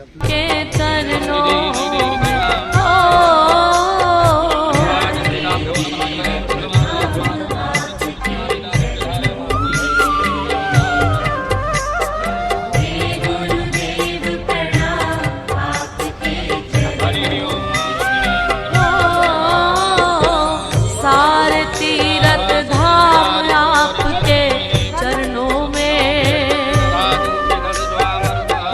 के चरणों में सारे तीरथ धाम आपके चरणों में।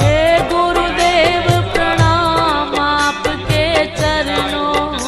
हे गुरुदेव प्रणाम आपके चरणों में।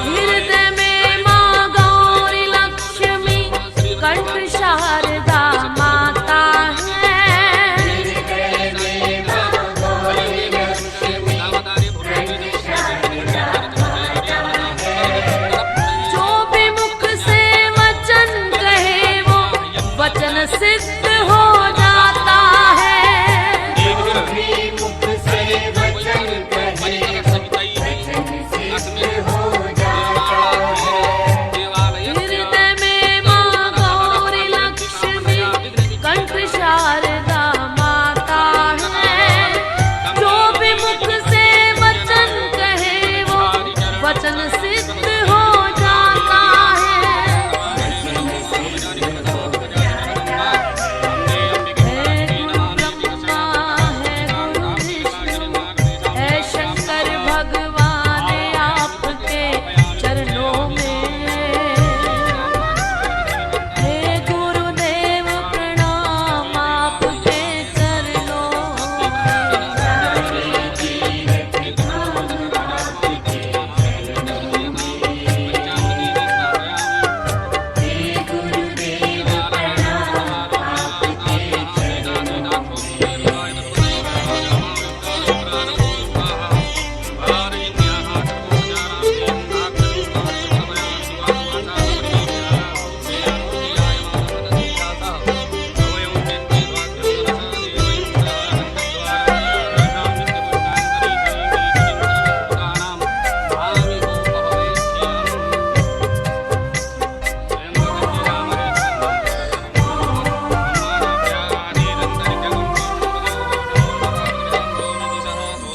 हृदय में माँ गौरी लक्ष्मी कंठ शारदा माता है। जो भी मुख से वचन कहे वो वचन सिद्ध हो जाता है। हृदय में माँ गौरी लक्ष्मी कंठ शारदा माता है। जो भी मुख से वचन कहे वो वचन सिद्ध हो जाता है। है गुरु ब्रह्मा है गुरु विष्णु है शंकर भगवान आपके चरणों में। हे गुरुदेव प्रणाम आपके चरणों में।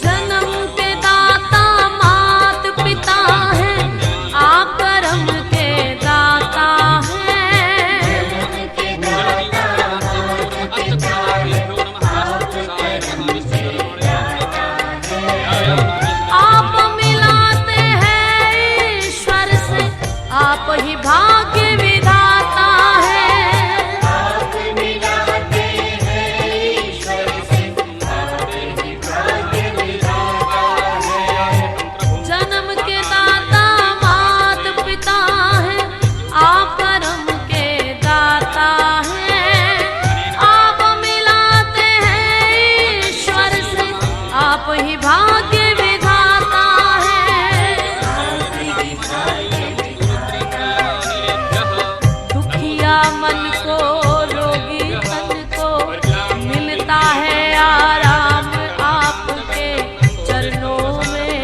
जन्म के दाता मात पिता हैं आप कर्म के दाता हैं। आप मिलाते हैं ईश्वर से आप ही भाग्य विधाता हैं। जन्म के दाता मात पिता हैं आप कर्म के दाता हैं। आप मिलाते हैं ईश्वर से आप ही भाग्य विधाता हैं। दुखिया मन को रोगी तन को मिलता है आराम आपके चरणों में।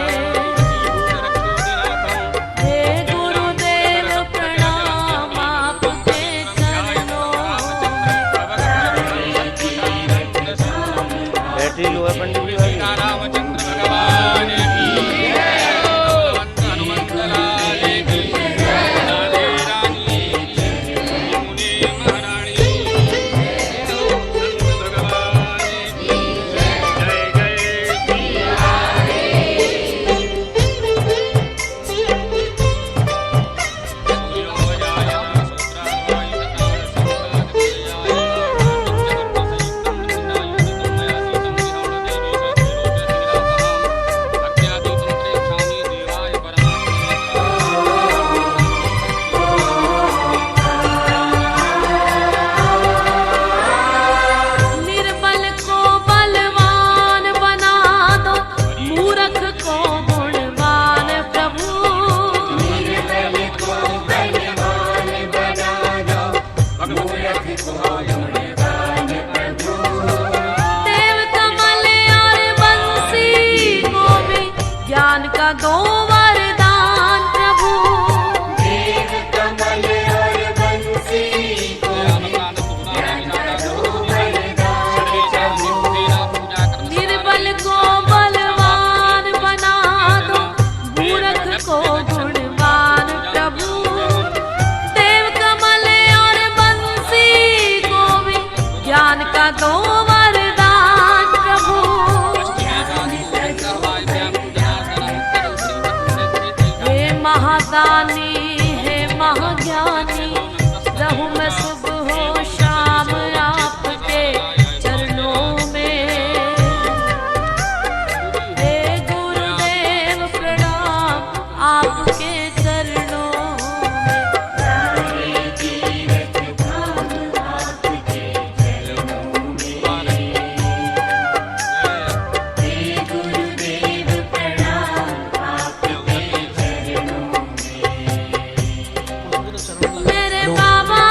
हे गुरुदेव प्रणाम आपके चरणों में। बैटरी लो है पंडित जी भाई। रामचंद्र भगवान की हनुमंत लाल की राधे रानी यमुने महारानी भगवान की जय जय देव कमल और बंसी को भी ज्ञान का दो वरदान प्रभु। देव कमल और बंसी को ज्ञान का दो वरदान प्रभु। निर्बल को बलवान बना दो, मूर्ख को गुणवान प्रभु। देव कमल और बंसी को भी ज्ञान का दो वरदान प्रभु। हे महादानी हे महाज्ञानी, रहूं मैं सुबह हो शाम आपके चरणों में। हे गुरुदेव प्रणाम आपके चरणों में। सारे तीर्थ धाम आपके चरणों में। हे गुरुदेव प्रणाम आपके चरणों में। मेरे बाबा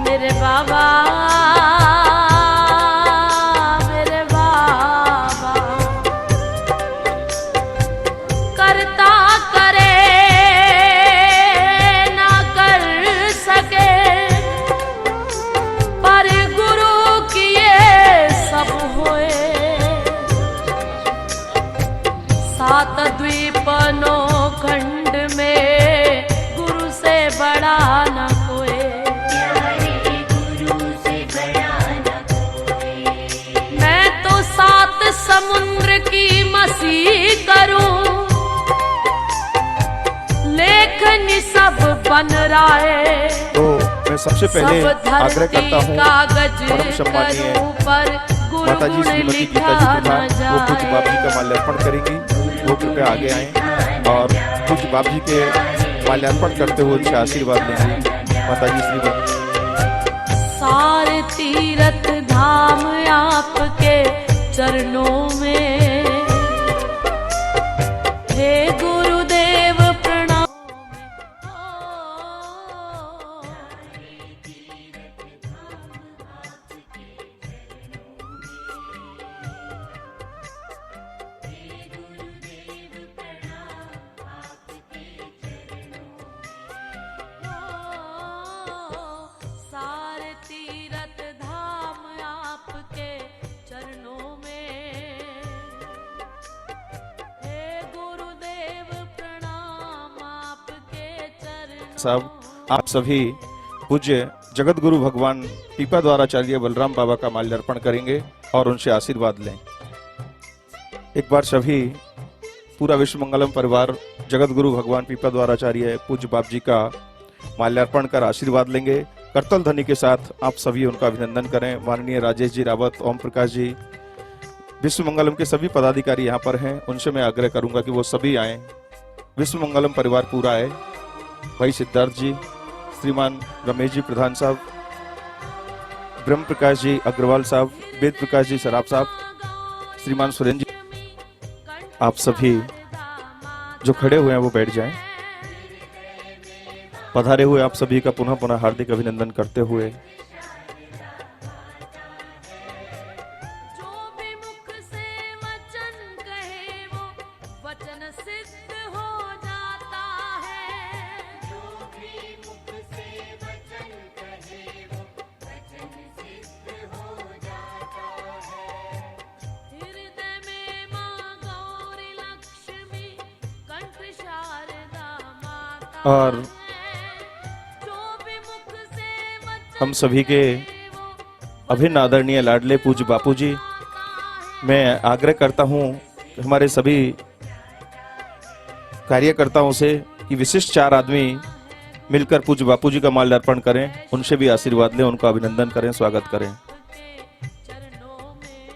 मेरे बाबा मेरे बाबा, करता करे ना कर सके, पर गुरु किए सब होए। सात द्वीपनो खंड में गुरु से बड़ा न कोई। प्यारे गुरु से बड़ा न कोई। मैं तो सात समुद्र की मसीह करूं, लेखन सब बन रहा है। तो मैं सबसे पहले सब आग्रह धरती करता हूँ कागज परम सम्मानीय करूं, पर गुरु माताजी गुण श्रीमती लिखा गीता जी न प्रधान वो पूज्य बाप जी जाए। का माल्यार्पण करेंगी। वो कृपया आगे आए और पूज्य बाप जी के माल्यार्पण करते हुए उनसे आशीर्वाद लेंगे। माताजी श्रीमती। सारे तीर्थ धाम आपके चरणों में। हे गुरुदेव प्रणाम। सारे तीर्थ धाम आपके चरणों में। हे गुरुदेव प्रणाम आपके चरणों। साहब आप सभी पूज्य जगत गुरु भगवान पीपा द्वाराचार्य बलराम बाबा का माल्यार्पण करेंगे और उनसे आशीर्वाद लें। एक बार सभी पूरा विश्व मंगलम परिवार जगत गुरु भगवान पीपा द्वाराचार्य पूज्य बाप जी का माल्यार्पण कर आशीर्वाद लेंगे। करतल ध्वनि के साथ आप सभी उनका अभिनंदन करें। माननीय राजेश जी रावत, ओम प्रकाश जी, विश्व मंगलम के सभी पदाधिकारी यहाँ पर हैं। उनसे मैं आग्रह करूंगा कि वो सभी आए, विश्व मंगलम परिवार पूरा आए। भाई सिद्धार्थ जी, श्रीमान रमेश जी प्रधान साहब, ब्रह्म प्रकाश जी अग्रवाल साहब, वेद प्रकाश जी सराफ साहब, श्रीमान सुरेंद्र जी, आप सभी जो खड़े हुए हैं वो बैठ जाएं। पधारे हुए आप सभी का पुनः पुनः हार्दिक अभिनंदन करते हुए जो भी मुख से वचन कहे वो वचन सिद्ध हो जाता है। जो भी मुख से वचन कहे वो वचन सिद्ध हो जाता है। हृदय में माँ गौरी लक्ष्मी, कंठ शारदा माता और है। जो भी मुख से वचन हम सभी के अभिन्न आदरणीय लाडले पूज्य बापू जी, मैं आग्रह करता हूं कि हमारे सभी कार्यकर्ताओं से कि विशिष्ट 4 आदमी मिलकर पूज्य बापू जी का माल्यार्पण करें, उनसे भी आशीर्वाद लें, उनका अभिनंदन करें, स्वागत करें। चरणों में।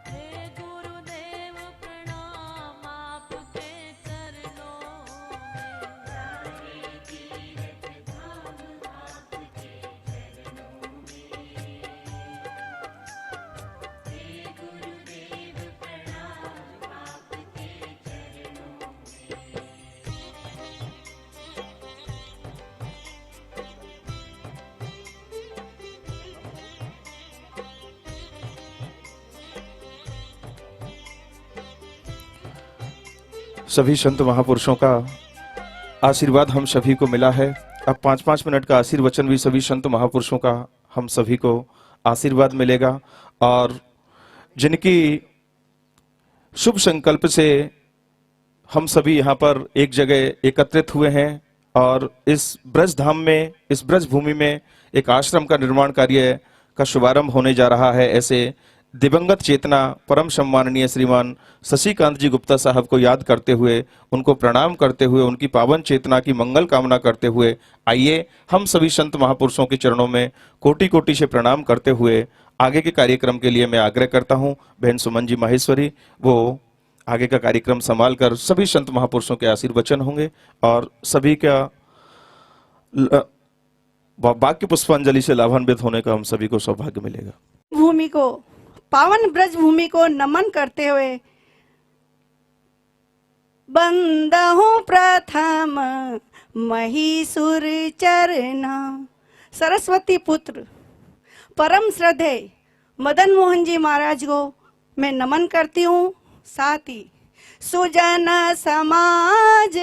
हे गुरुदेव प्रणाम आपके चरणों में। सभी संत महापुरुषों का आशीर्वाद हम सभी को मिला है। अब 5-5 मिनट का आशीर्वचन भी सभी संत महापुरुषों का हम सभी को आशीर्वाद मिलेगा। और जिनकी शुभ संकल्प से हम सभी यहाँ पर एक जगह एकत्रित हुए हैं और इस ब्रज धाम में, इस ब्रज भूमि में एक आश्रम का निर्माण कार्य का शुभारंभ होने जा रहा है। ऐसे दिवंगत चेतना परम सम्माननीय श्रीमान शशिकांत जी गुप्ता साहब को याद करते हुए, उनको प्रणाम करते हुए, उनकी पावन चेतना की मंगल कामना करते हुए आइए हम सभी संत महापुरुषों के चरणों में कोटि कोटि से प्रणाम करते हुए आगे के कार्यक्रम के लिए मैं आग्रह करता हूं बहन सुमन जी माहेश्वरी, वो आगे का कार्यक्रम संभाल कर सभी संत महापुरुषों के आशीर्वचन होंगे और सभी का वाक्य पुष्पांजलि से लाभान्वित होने का हम सभी को सौभाग्य मिलेगा। भूमि को, पावन ब्रज भूमि को नमन करते हुए बंदहु प्रथम महिषुर चरना, सरस्वती पुत्र परम श्रद्धेय मदन मोहन जी महाराज को मैं नमन करती हूँ। साथ ही सुजन समाज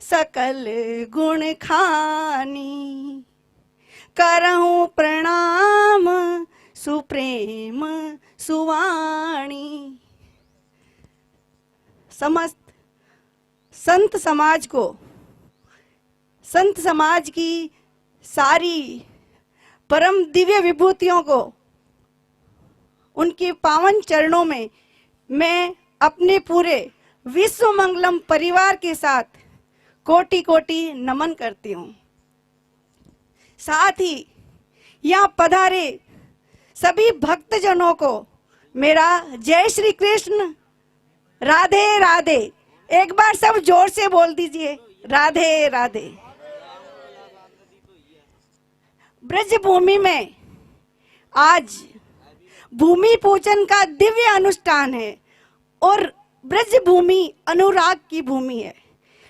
सकल गुण खानी, करहूँ प्रणाम सुप्रेम सुवाणी। समस्त संत समाज को, संत समाज की सारी परम दिव्य विभूतियों को, उनके पावन चरणों में मैं अपने पूरे विश्व मंगलम परिवार के साथ कोटि कोटि नमन करती हूँ। साथ ही यहाँ पधारे सभी भक्तजनों को मेरा जय श्री कृष्ण, राधे राधे। एक बार सब जोर से बोल दीजिए, राधे राधे। ब्रज भूमि में आज भूमि पूजन का दिव्य अनुष्ठान है और ब्रज भूमि अनुराग की भूमि है,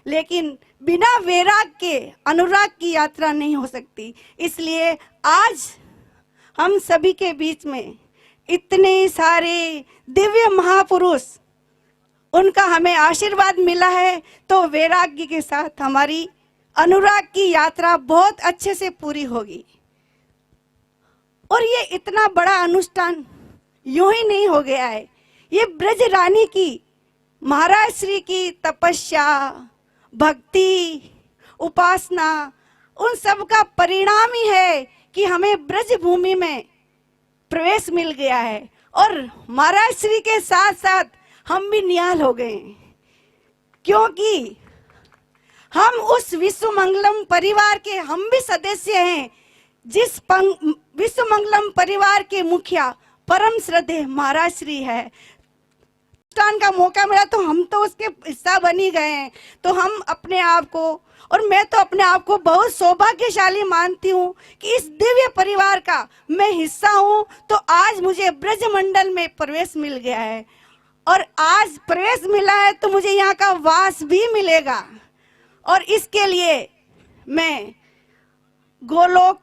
लेकिन बिना वैराग के अनुराग की यात्रा नहीं हो सकती। इसलिए आज हम सभी के बीच में इतने सारे दिव्य महापुरुष, उनका हमें आशीर्वाद मिला है, तो वैराग्य के साथ हमारी अनुराग की यात्रा बहुत अच्छे से पूरी होगी। और ये इतना बड़ा अनुष्ठान यूं ही नहीं हो गया है, ये ब्रज रानी की, महाराज श्री की तपस्या, भक्ति, उपासना, उन सब का परिणाम ही है कि हमें ब्रज भूमि में प्रवेश मिल गया है। और महाराज श्री के साथ साथ हम भी निहाल हो गए, क्योंकि हम उस विश्व मंगलम परिवार के हम भी सदस्य हैं, जिस विश्व मंगलम परिवार के मुखिया परम श्रद्धेय महाराज श्री है। अनुष्ठान का मौका मिला तो हम तो उसके हिस्सा बनी गए हैं, तो हम अपने आप को, और मैं तो अपने आप को बहुत सौभाग्यशाली मानती हूँ कि इस दिव्य परिवार का मैं हिस्सा हूँ। तो आज मुझे ब्रज मंडल में प्रवेश मिल गया है, और आज प्रवेश मिला है तो मुझे यहाँ का वास भी मिलेगा। और इसके लिए मैं गोलोक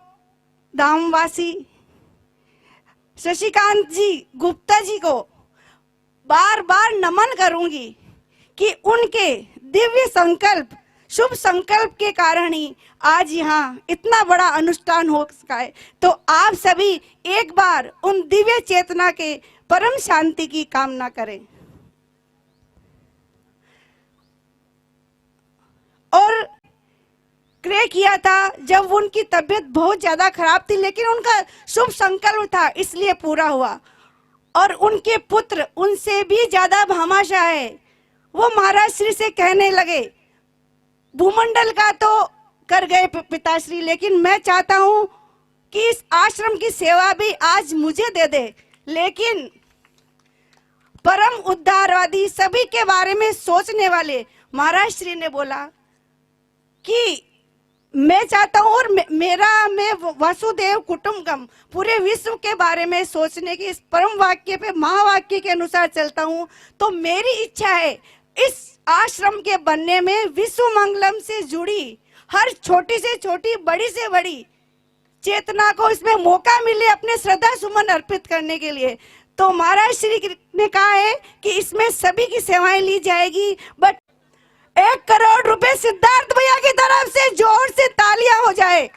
धामवासी शशिकांत जी गुप्ता जी को बार बार नमन करूंगी कि उनके दिव्य संकल्प, शुभ संकल्प के कारण ही आज यहाँ इतना बड़ा अनुष्ठान हो सका है। तो आप सभी एक बार उन दिव्य चेतना के परम शांति की कामना करें। और क्रय किया था जब उनकी तबीयत बहुत ज्यादा खराब थी, लेकिन उनका शुभ संकल्प था इसलिए पूरा हुआ। और उनके पुत्र उनसे भी ज्यादा भामाशाह है, वो महाराज श्री से कहने लगे भूमंडल का तो कर गए पिताश्री, लेकिन मैं चाहता हूं कि इस आश्रम की सेवा भी आज मुझे दे दे। लेकिन परम उद्धारवादी, सभी के बारे में सोचने वाले महाराज श्री ने बोला कि मैं चाहता हूं, और मैं वसुदेव कुटुंबकम, पूरे विश्व के बारे में सोचने की इस परम वाक्य पे, महावाक्य के अनुसार चलता हूं। तो मेरी इच्छा है इस आश्रम के बनने में विश्व मंगलम से जुड़ी हर छोटी से छोटी, बड़ी से बड़ी चेतना को इसमें मौका मिले अपने श्रद्धा सुमन अर्पित करने के लिए। तो महाराज श्री ने कहा है कि इसमें सभी की सेवाएं ली जाएगी, बट 1 करोड़ रुपए सिद्धार्थ भैया की तरफ से जोर से तालियां हो जाए।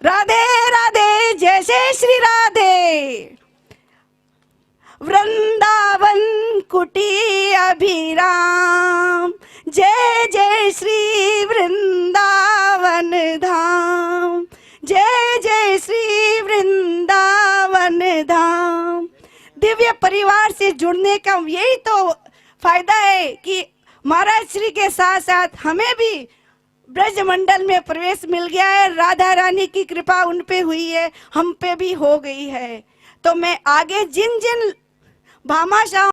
राधे राधे, जय जय श्री राधे। वृंदावन कुटी अभिराम, जय जय श्री वृंदावन धाम, जय जय श्री वृंदावन धाम। दिव्य परिवार से जुड़ने का यही तो फायदा है कि महाराज श्री के साथ साथ हमें भी ब्रज मंडल में प्रवेश मिल गया है। राधा रानी की कृपा उन पे हुई है, हम पे भी हो गई है। तो मैं आगे जिन जिन भामाशाह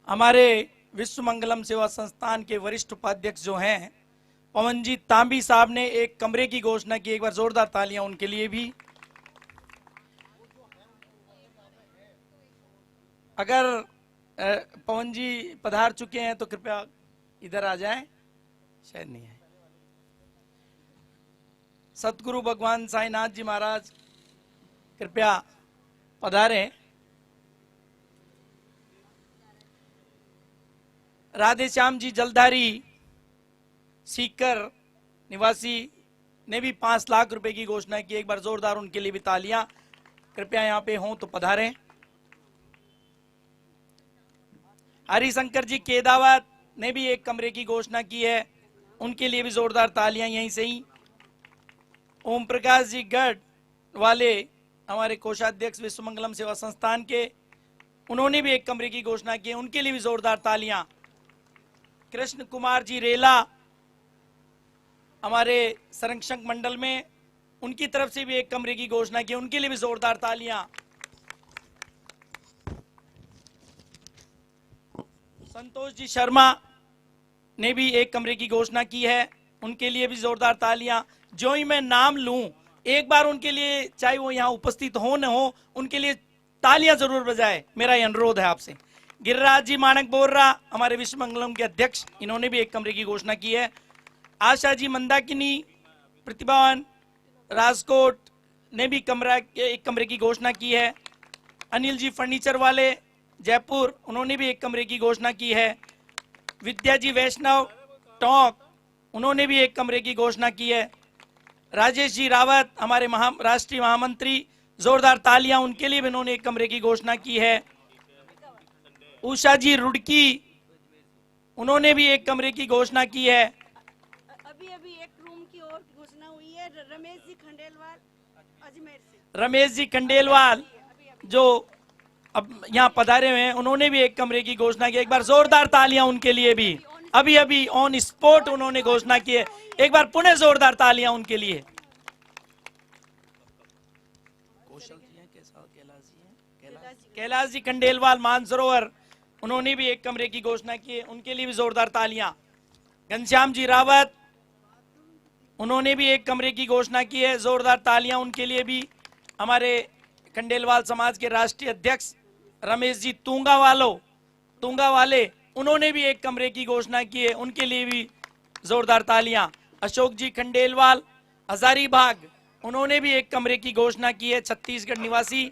हमारे विश्व मंगलम सेवा संस्थान के वरिष्ठ उपाध्यक्ष जो हैं पवन जी तांबी साहब ने एक कमरे की घोषणा की, एक बार जोरदार तालियां उनके लिए भी। अगर पवन जी पधार चुके हैं तो कृपया इधर आ जाएं, शायद नहीं है। सतगुरु भगवान साईनाथ जी महाराज कृपया पधारें। राधे श्याम जी जलधारी सीकर निवासी ने भी 5 लाख रुपए की घोषणा की, एक बार जोरदार उनके लिए भी तालियां। कृपया यहाँ पे हों तो पधारें। हरिशंकर जी केदावत ने भी एक कमरे की घोषणा की है, उनके लिए भी जोरदार तालियां यहीं से ही। ओम प्रकाश जी गढ़ वाले हमारे कोषाध्यक्ष विश्व मंगलम सेवा संस्थान के, उन्होंने भी एक कमरे की घोषणा की है, उनके लिए भी जोरदार तालियां। कृष्ण कुमार जी रेला हमारे संरक्षक मंडल में, उनकी तरफ से भी एक कमरे की घोषणा की, उनके लिए भी जोरदार तालियां। संतोष जी शर्मा ने भी एक कमरे की घोषणा की है, उनके लिए भी जोरदार तालियां। जो ही मैं नाम लूं एक बार उनके लिए, चाहे वो यहाँ उपस्थित हो न हो, उनके लिए तालियां जरूर बजाए, मेरा ये अनुरोध है आपसे। गिरिराज जी मानक बोर्रा हमारे विश्व मंगलम के अध्यक्ष, इन्होंने भी एक कमरे की घोषणा की है। आशा जी मंदाकिनी प्रतिभावान राजकोट ने भी एक कमरे की घोषणा की है। अनिल जी फर्नीचर वाले जयपुर, उन्होंने भी एक कमरे की घोषणा की है। विद्या जी वैष्णव टोंक, उन्होंने भी एक कमरे की घोषणा की है। राजेश जी रावत हमारे राष्ट्रीय महामंत्री, जोरदार तालियां उनके लिए भी उन्होंने एक कमरे की घोषणा की है। उषा जी रुड़की, उन्होंने भी एक कमरे की घोषणा की है। अभी एक रूम की और घोषणा हुई है रमेश जी खंडेलवाल अजमेर से। रमेश जी खंडेलवाल जो अब यहाँ पधारे हुए हैं, उन्होंने भी एक कमरे की घोषणा की, एक बार जोरदार तालियां उनके लिए भी। अभी ऑन स्पॉट उन्होंने घोषणा की है, एक बार पुनः जोरदार तालियां उनके लिए। कौशल जी हैं, कैलाश जी खंडेलवाल मानसरोवर, उन्होंने भी एक कमरे की घोषणा की है, उनके लिए भी जोरदार तालियां। घनश्याम जी रावत, उन्होंने भी एक कमरे की घोषणा की है, जोरदार तालियां उनके लिए भी। हमारे खंडेलवाल समाज के राष्ट्रीय अध्यक्ष रमेश जी तूंगा वाले, उन्होंने भी एक कमरे की घोषणा की है, उनके लिए भी जोरदार तालियां। अशोक जी खंडेलवाल हजारीबाग, उन्होंने भी एक कमरे की घोषणा की है, छत्तीसगढ़ निवासी,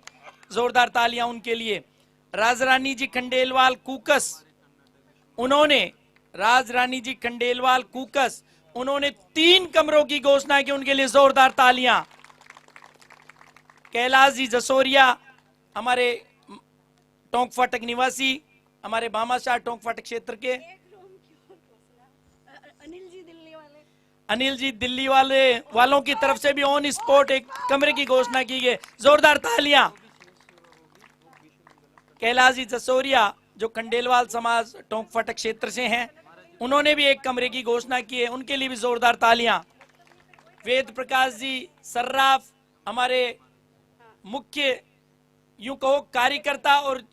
जोरदार तालियां उनके लिए। राजरानी जी खंडेलवाल कूकस, उन्होंने 3 कमरों की घोषणा की, उनके लिए जोरदार तालियां। कैलाश जी जसोरिया हमारे टोंक फाटक निवासी, हमारे भामाशाह टोंक फाटक क्षेत्र के। अनिल जी दिल्ली वालों की तरफ से भी ऑन स्पॉट एक कमरे की घोषणा की गई, जोरदार तालियां। कैलाश जी जसोरिया जो खंडेलवाल समाज टोंक फाटक क्षेत्र से हैं, उन्होंने भी एक कमरे की घोषणा की है, उनके लिए भी जोरदार तालियां। वेद प्रकाश जी सर्राफ हमारे मुख्य यूं कहो कार्यकर्ता और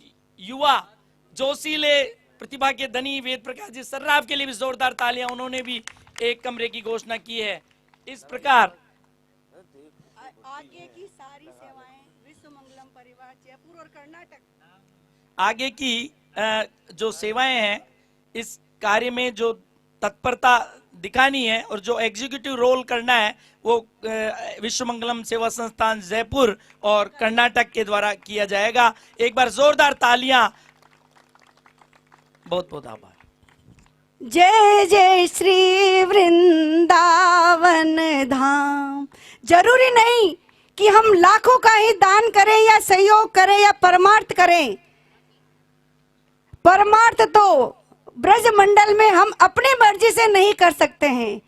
युवा जोशीले प्रतिभा के धनी वेद प्रकाश जी सर्राफ के लिए भी जोरदार तालियां, उन्होंने भी एक कमरे की घोषणा की है। इस प्रकार आगे की सारी सेवाएं विश्व मंगलम परिवार जयपुर और कर्नाटक, आगे की जो सेवाएं हैं, इस कार्य में जो तत्परता दिखानी है और जो एग्जीक्यूटिव रोल करना है, वो विश्व मंगलम सेवा संस्थान जयपुर और कर्नाटक के द्वारा किया जाएगा। एक बार जोरदार तालियां बहुत बहुत आभार। जय जय श्री वृंदावन धाम। जरूरी नहीं कि हम लाखों का ही दान करें या सहयोग करें या परमार्थ करें। परमार्थ तो ब्रज मंडल में हम अपनी मर्जी से नहीं कर सकते हैं।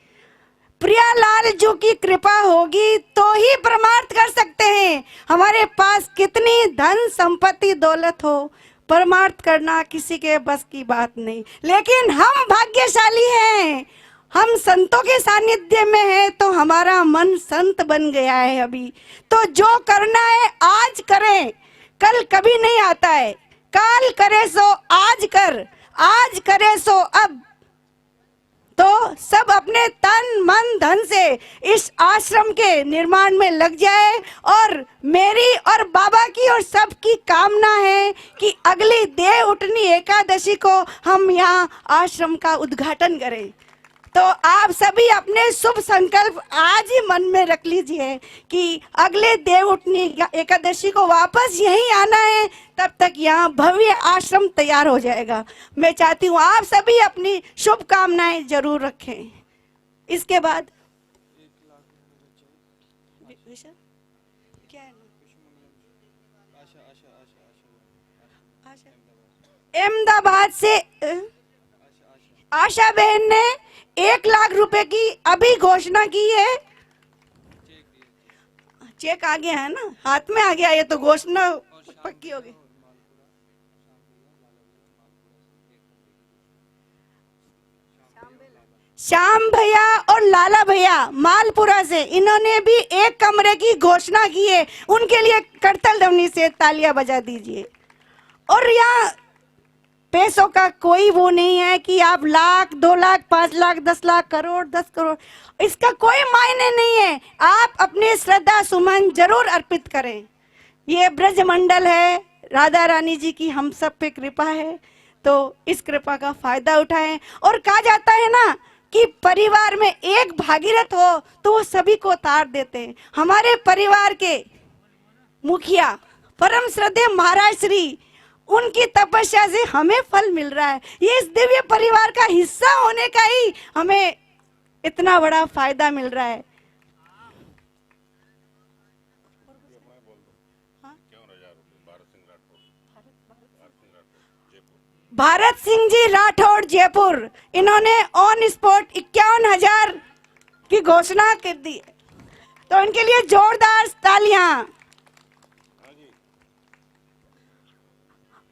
प्रियालाल जी की कृपा होगी तो ही परमार्थ कर सकते हैं। हमारे पास कितनी धन संपत्ति दौलत हो, परमार्थ करना किसी के बस की बात नहीं। लेकिन हम भाग्यशाली हैं, हम संतों के सानिध्य में हैं, तो हमारा मन संत बन गया है अभी। तो जो करना है आज करें, कल कभी नहीं आता है। काल करे सो आज कर, आज करे सो अब। तो सब अपने तन मन धन से इस आश्रम के निर्माण में लग जाए। और मेरी और बाबा की और सबकी कामना है कि अगली देव उठनी एकादशी को हम यहाँ आश्रम का उद्घाटन करें। तो आप सभी अपने शुभ संकल्प आज ही मन में रख लीजिए कि अगले देव उठनी एकादशी को वापस यहीं आना है। तब तक यहाँ भव्य आश्रम तैयार हो जाएगा। मैं चाहती हूँ आप सभी अपनी शुभकामनाएं जरूर रखें। इसके बाद क्या है अहमदाबाद से आशा बहन ने 1 लाख रुपए की अभी घोषणा की है। चेक आ गया है ना, हाथ में आ गया, ये तो घोषणा पक्की हो गई। श्याम भैया और लाला भैया मालपुरा से, इन्होंने भी 1 कमरे की घोषणा की है। उनके लिए करतल ध्वनि से तालियां बजा दीजिए। और यहाँ पैसों का कोई वो नहीं है कि आप लाख, 2 लाख, 5 लाख, 10 लाख, करोड़, 10 करोड़, इसका कोई मायने नहीं है। आप अपने श्रद्धा सुमन जरूर अर्पित करें। ये ब्रज मंडल है, राधा रानी जी की हम सब पे कृपा है, तो इस कृपा का फायदा उठाएं। और कहा जाता है ना कि परिवार में एक भागीरथ हो तो वो सभी को तार देते हैं। हमारे परिवार के मुखिया परम श्रद्धेय महाराज श्री, उनकी तपस्या से हमें फल मिल रहा है। ये इस दिव्य परिवार का हिस्सा होने का ही हमें इतना बड़ा फायदा मिल रहा है। भारत सिंह जी राठौड़ जयपुर, इन्होंने ऑन स्पॉट 51,000 की घोषणा कर दी है, तो इनके लिए जोरदार तालियां।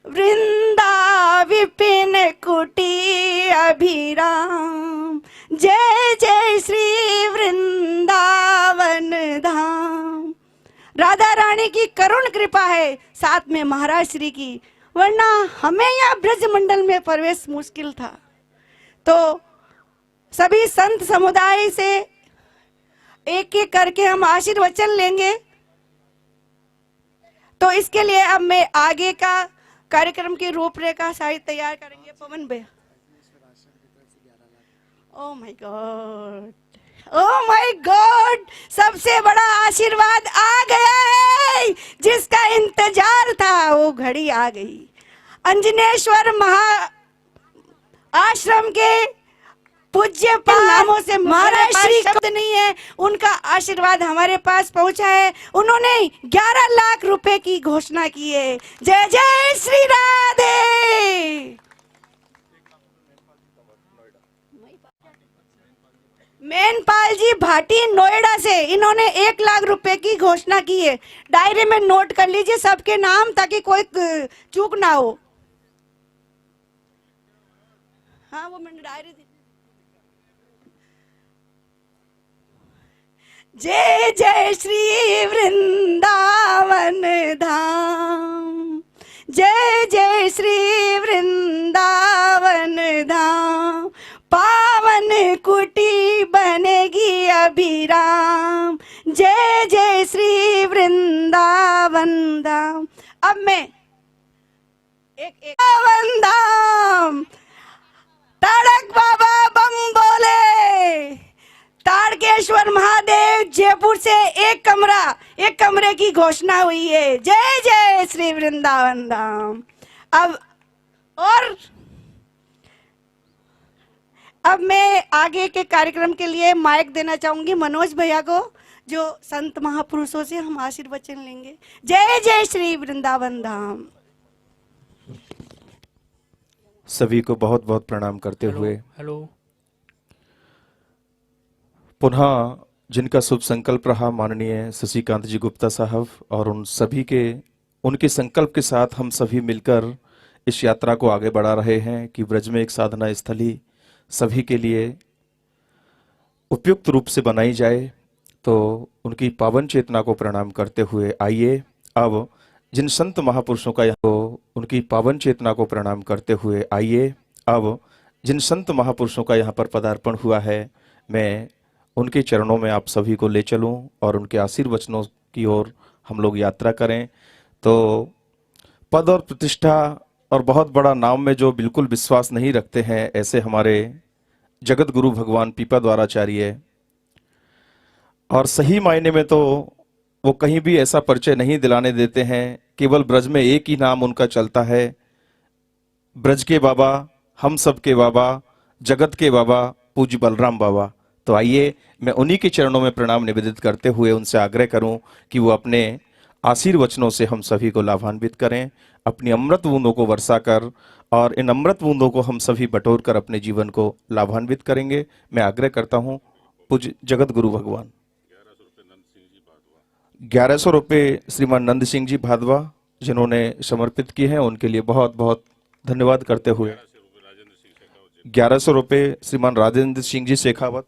वृंदा विपिन कुटी अभिराम, जय जय श्री वृंदावन धाम। राधा रानी की करुण कृपा है, साथ में महाराज श्री की, वरना हमें यहाँ ब्रज मंडल में प्रवेश मुश्किल था। तो सभी संत समुदाय से एक एक करके हम आशीर्वचन लेंगे। तो इसके लिए अब मैं आगे का कार्यक्रम की रूपरेखा शायद तैयार करेंगे पवन भैया। Oh my God, oh my God, सबसे बड़ा आशीर्वाद आ गया है। जिसका इंतजार था वो घड़ी आ गई। अंजनेश्वर महा आश्रम के पूज्य नामों से महाराज श्री शब्द नहीं है, उनका आशीर्वाद हमारे पास पहुंचा है। उन्होंने 11 लाख रुपए की घोषणा की है। जय जय श्री राधे। मेनपाल जी भाटी नोएडा से, इन्होंने 1 लाख रुपए की घोषणा की है। डायरी में नोट कर लीजिए सबके नाम, ताकि कोई चूक ना हो। हाँ, वो मैंने डायरी दी। जय जय श्री वृंदावन धाम, जय जय श्री वृंदावन धाम। पावन कुटी बनेगी अभिराम, जय जय श्री वृंदावन धाम। अब मैं एक वृंदावन तारक बाबा बम बोले। तारकेश्वर महादेव जयपुर से 1 कमरे की घोषणा हुई है। जय जय श्री वृंदावन धाम। अब और अब मैं आगे के कार्यक्रम के लिए माइक देना चाहूंगी मनोज भैया को, जो संत महापुरुषों से हम आशीर्वचन लेंगे। जय जय श्री वृंदावन धाम। सभी को बहुत बहुत प्रणाम करते हुए हेलो। पुनः जिनका शुभ संकल्प रहा माननीय शशिकांत जी गुप्ता साहब, और उन सभी के उनके संकल्प के साथ हम सभी मिलकर इस यात्रा को आगे बढ़ा रहे हैं कि ब्रज में एक साधना स्थली सभी के लिए उपयुक्त रूप से बनाई जाए। तो उनकी पावन चेतना को प्रणाम करते हुए आइए अब जिन संत महापुरुषों का उनकी पावन चेतना को प्रणाम करते हुए आइए अब जिन संत महापुरुषों का यहाँ पर पदार्पण हुआ है, मैं उनके चरणों में आप सभी को ले चलूं और उनके आशीर्वचनों की ओर हम लोग यात्रा करें। तो पद और प्रतिष्ठा और बहुत बड़ा नाम में जो बिल्कुल विश्वास नहीं रखते हैं, ऐसे हमारे जगत गुरु भगवान पीपा द्वाराचार्य, और सही मायने में तो वो कहीं भी ऐसा परिचय नहीं दिलाने देते हैं। केवल ब्रज में एक ही नाम उनका चलता है, ब्रज के बाबा, हम सब के बाबा, जगत के बाबा, पूज्य बलराम बाबा। तो आइए मैं उन्हीं के चरणों में प्रणाम निवेदित करते हुए उनसे आग्रह करूं कि वो अपने आशीर्वचनों से हम सभी को लाभान्वित करें, अपनी अमृत बूंदों को बरसाकर, और इन अमृत बूंदों को हम सभी बटोर कर अपने जीवन को लाभान्वित करेंगे। मैं आग्रह करता हूं पूज्य जगत गुरु भगवान। 1100 रुपये श्रीमान नंद सिंह जी भादवा जिन्होंने समर्पित किए हैं, उनके लिए बहुत बहुत धन्यवाद करते हुए 1100 रुपये श्रीमान राजेंद्र सिंह जी शेखावत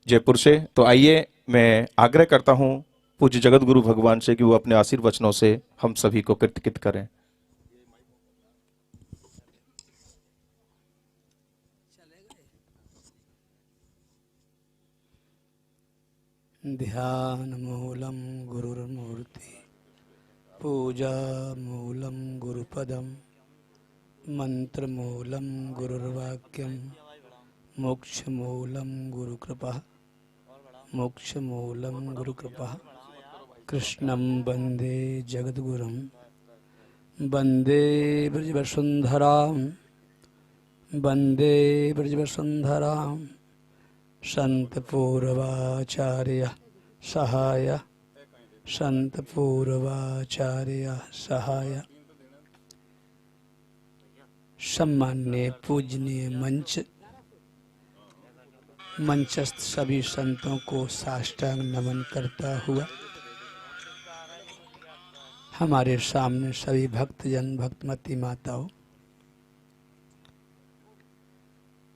जयपुर से। तो आइए मैं आग्रह करता हूं पूज्य जगत गुरु भगवान से कि वो अपने आशीर्वचनों से हम सभी को कृतकृत करें। ध्यान मूलम गुरुर्मूर्ति, पूजा मूलम गुरुपदम, मंत्र मूलम गुरुर्वाक्यम, मोक्ष मूलम गुरुकृपा, मोक्ष मूलम गुरुकृपा। कृष्णं वंदे जगद्गुरुं, वंदे ब्रजवसुंधरां, वंदे ब्रजवसुंधरां। संत पूर्वाचार्य सहाय, संत पूर्वाचार्य सहाय। सम्मान्य पूजनीय मंचस्थ सभी संतों को साष्टांग नमन करता हुआ हमारे सामने सभी भक्तजन, भक्तमती माताओं,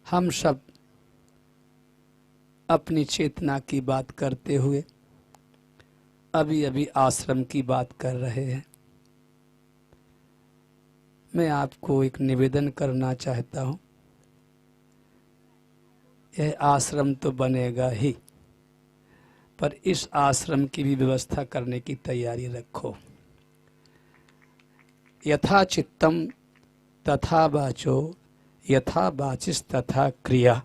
हम सब अपनी चेतना की बात करते हुए अभी अभी आश्रम की बात कर रहे हैं। मैं आपको एक निवेदन करना चाहता हूँ, यह आश्रम तो बनेगा ही, पर इस आश्रम की भी व्यवस्था करने की तैयारी रखो। यथा चित्तम तथा वाचो, यथा वाचिस तथा क्रिया,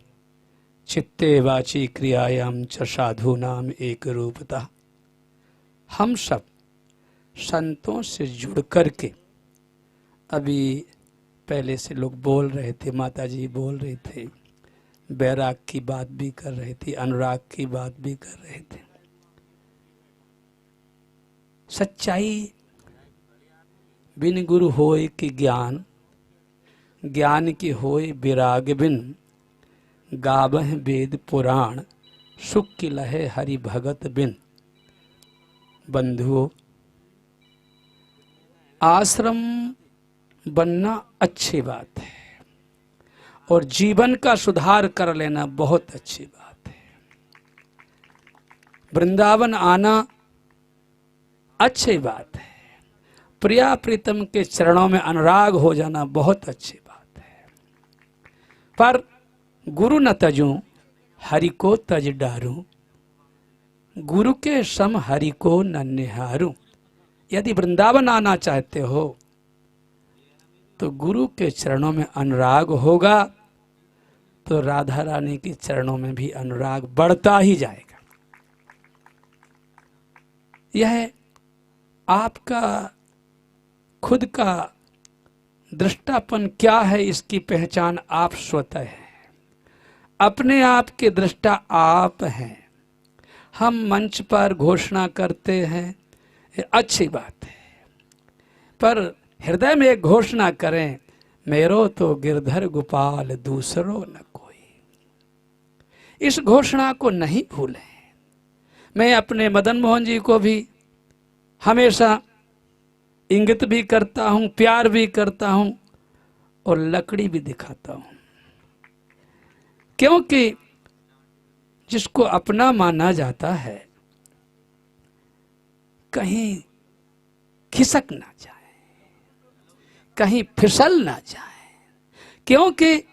चित्ते वाची क्रियायाम च साधूनाम एक रूपता। हम सब संतों से जुड़ करके, अभी पहले से लोग बोल रहे थे, माता जी बोल रहे थे, बैराग की बात भी कर रहे थे, अनुराग की बात भी कर रहे थे। सच्चाई बिन गुरु होय कि ज्ञान, ज्ञान की होय विराग बिन, गावह वेद पुराण, सुख की लहे हरि भगत बिन। बंधुओं, आश्रम बनना अच्छी बात है और जीवन का सुधार कर लेना बहुत अच्छी बात है। वृंदावन आना अच्छी बात है, प्रिया प्रीतम के चरणों में अनुराग हो जाना बहुत अच्छी बात है। पर गुरु न तजूं, हरि को तज डारूं, गुरु के सम हरि को न निहारूं। यदि वृंदावन आना चाहते हो तो गुरु के चरणों में अनुराग होगा तो राधा रानी के चरणों में भी अनुराग बढ़ता ही जाएगा। यह आपका खुद का दृष्टापन क्या है, इसकी पहचान आप स्वतः है। अपने आप के दृष्टा आप हैं। हम मंच पर घोषणा करते हैं, ये अच्छी बात है, पर हृदय में एक घोषणा करें, मेरो तो गिरधर गोपाल दूसरो न कोई। इस घोषणा को नहीं भूलें। मैं अपने मदन मोहन जी को भी हमेशा इंगित भी करता हूं, प्यार भी करता हूं और लकड़ी भी दिखाता हूं, क्योंकि जिसको अपना माना जाता है कहीं खिसक ना जाए, कहीं फिसल ना जाए, क्योंकि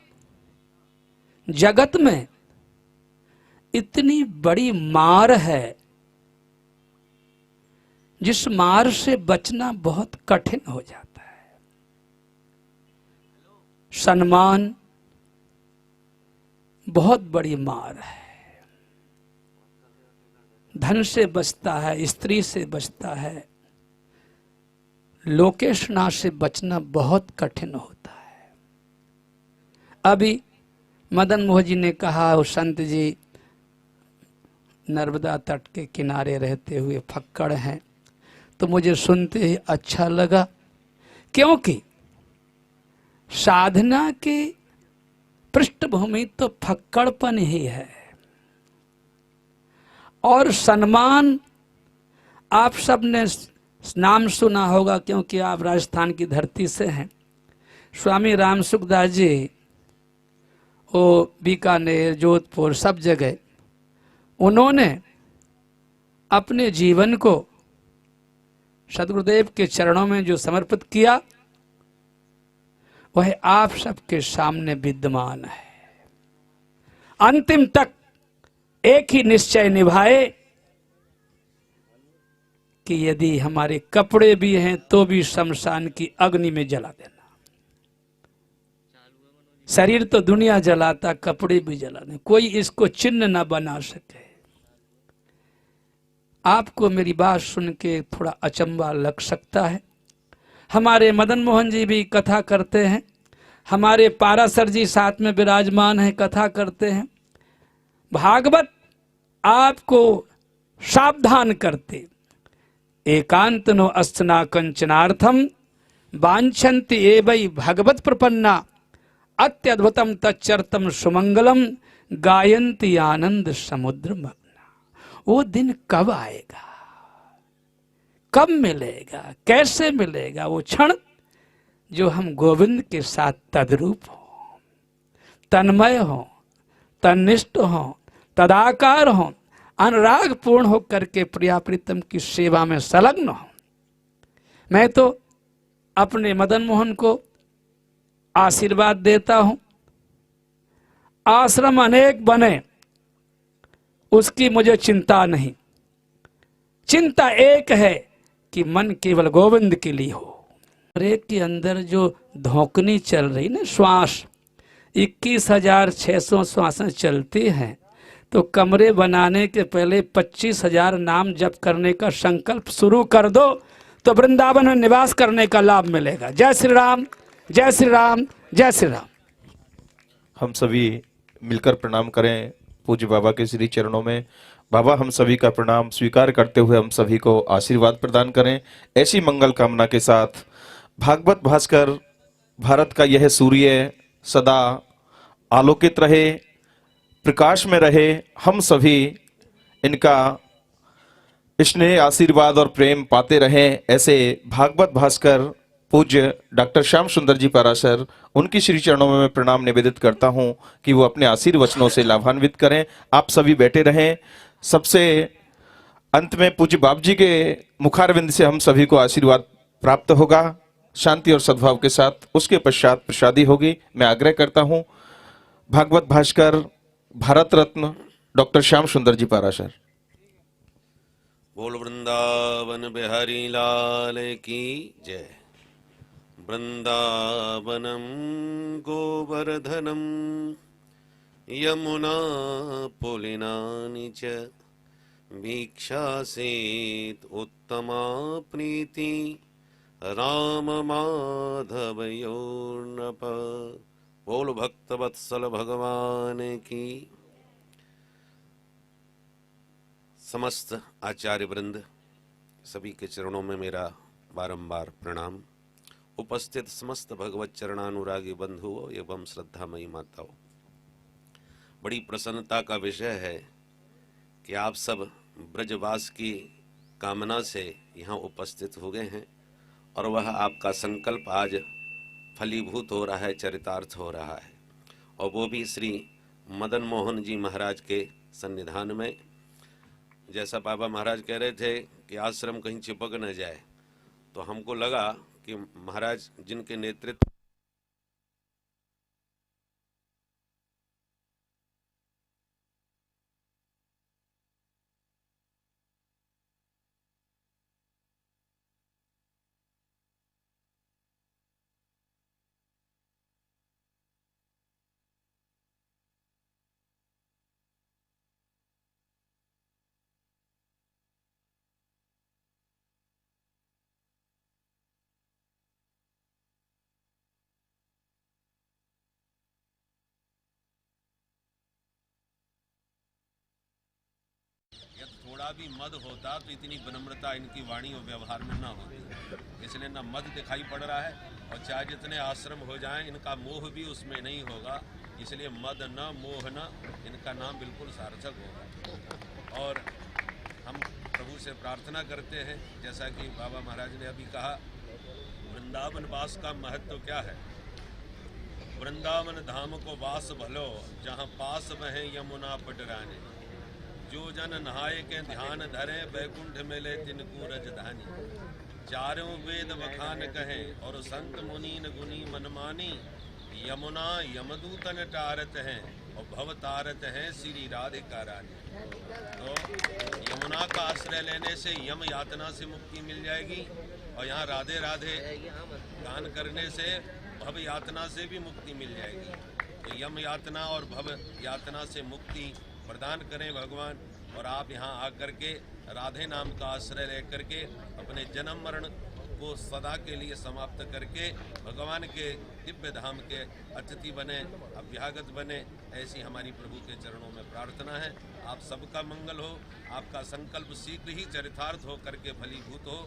जगत में इतनी बड़ी मार है जिस मार से बचना बहुत कठिन हो जाता है। सम्मान बहुत बड़ी मार है। धन से बचता है, स्त्री से बचता है, लोकेशना से बचना बहुत कठिन होता है। अभी मदन मोहन जी ने कहा, वो संत जी नर्मदा तट के किनारे रहते हुए फक्कड़ हैं, तो मुझे सुनते ही अच्छा लगा, क्योंकि साधना की पृष्ठभूमि तो फक्कड़पन ही है। और सम्मान, आप सब ने नाम सुना होगा क्योंकि आप राजस्थान की धरती से हैं। स्वामी राम सुखदास जी, वो बीकानेर, जोधपुर, सब जगह उन्होंने अपने जीवन को सदगुरुदेव के चरणों में जो समर्पित किया, वह आप सबके सामने विद्यमान है। अंतिम तक एक ही निश्चय निभाए कि यदि हमारे कपड़े भी हैं तो भी शमशान की अग्नि में जला देना। शरीर तो दुनिया जलाता, कपड़े भी जलाने, कोई इसको चिन्ह ना बना सके। आपको मेरी बात सुन के थोड़ा अचंभा लग सकता है। हमारे मदन मोहन जी भी कथा करते हैं, हमारे पारासर जी साथ में विराजमान हैं, कथा करते हैं। भागवत आपको सावधान करते, एकांत नो अस्तना कंचनार्थम वांछन्ति एवै भगवत प्रपन्ना अत्यद्भुतम तच्चरतम सुमंगलम गायन्ति आनंद समुद्र मग्ना। वो दिन कब आएगा, कब मिलेगा, कैसे मिलेगा? वो क्षण जो हम गोविंद के साथ तद्रूप हो, तन्मय हो, तन्निष्ठ हो, तदाकार हो, अनुराग पूर्ण हो करके प्रिया प्रीतम की सेवा में संलग्न हो। मैं तो अपने मदन मोहन को आशीर्वाद देता हूं, आश्रम अनेक बने उसकी मुझे चिंता नहीं, चिंता एक है कि मन केवल गोविंद के लिए हो। एक के अंदर जो धोकनी चल रही ना, श्वास 21,600 श्वासें चलती हैं, तो कमरे बनाने के पहले 25,000 नाम जप करने का संकल्प शुरू कर दो तो वृंदावन में निवास करने का लाभ मिलेगा। जय श्री राम, जय श्री राम, जय श्री राम। हम सभी मिलकर प्रणाम करें पूज्य बाबा के श्री चरणों में। बाबा हम सभी का प्रणाम स्वीकार करते हुए हम सभी को आशीर्वाद प्रदान करें। ऐसी मंगल कामना के साथ भागवत भास्कर भारत का यह सूर्य सदा आलोकित रहे, प्रकाश में रहे, हम सभी इनका स्नेह, आशीर्वाद और प्रेम पाते रहें। ऐसे भागवत भास्कर पूज्य डॉक्टर श्याम सुंदर जी पाराशर, उनकी श्री चरणों में मैं प्रणाम निवेदित करता हूं कि वो अपने आशीर्वचनों से लाभान्वित करें। आप सभी बैठे रहें। सबसे अंत में पूज्य बाप जी के मुखारविंद से हम सभी को आशीर्वाद प्राप्त होगा शांति और सद्भाव के साथ। उसके पश्चात प्रसादी होगी। मैं आग्रह करता हूं भागवत भास्कर भारत रत्न डॉक्टर श्याम सुंदर जी पाराशर। बोल वृंदावन बिहारी लाल की जय। वृंदावनम गोवर्धनम यमुना पुलिनानि च वीक्षासेत् उत्तमा प्रीति राम माधवयोर्नप बोल भक्त वत्सल भगवान की। समस्त आचार्य वृंद, सभी के चरणों में मेरा बारंबार प्रणाम। उपस्थित समस्त भगवत चरणानुरागी बंधुओं एवं श्रद्धामयी माताओं, बड़ी प्रसन्नता का विषय है कि आप सब ब्रजवास की कामना से यहाँ उपस्थित हो गए हैं और वह आपका संकल्प आज फलीभूत हो रहा है, चरितार्थ हो रहा है, और वो भी श्री मदन मोहन जी महाराज के सन्निधान में। जैसा बाबा महाराज कह रहे थे कि आश्रम कहीं चिपक न जाए, तो हमको लगा कि महाराज जिनके नेतृत्व थोड़ा भी मद होता तो इतनी विनम्रता इनकी वाणी और व्यवहार में ना होती, इसलिए ना मद दिखाई पड़ रहा है, और चाहे जितने आश्रम हो जाएं इनका मोह भी उसमें नहीं होगा, इसलिए मद न मोह न, इनका नाम बिल्कुल सार्थक होगा। और हम प्रभु से प्रार्थना करते हैं, जैसा कि बाबा महाराज ने अभी कहा, वृंदावन वास का महत्व क्या है। वृंदावन धाम को वास भलो, जहाँ पास बहे यमुना पटराने, जो जन नहाए के ध्यान धरे, बैकुंठ मिले तिनको रजधानी। चारों वेद बखान कहें और संत मुनीन गुनी मनमानी, यमुना यमदूतन टारत हैं और भव तारत हैं श्री राधिका रानी। तो यमुना का आश्रय लेने से यम यातना से मुक्ति मिल जाएगी, और यहाँ राधे राधे गान करने से भव यातना से भी मुक्ति मिल जाएगी। तो यम यातना और भव यातना से मुक्ति प्रदान करें भगवान, और आप यहाँ आकर के राधे नाम का आश्रय लेकर के अपने जन्म मरण को सदा के लिए समाप्त करके भगवान के दिव्य धाम के अतिथि बने, अभ्यागत बने, ऐसी हमारी प्रभु के चरणों में प्रार्थना है। आप सबका मंगल हो, आपका संकल्प शीघ्र ही चरितार्थ हो करके फलीभूत हो।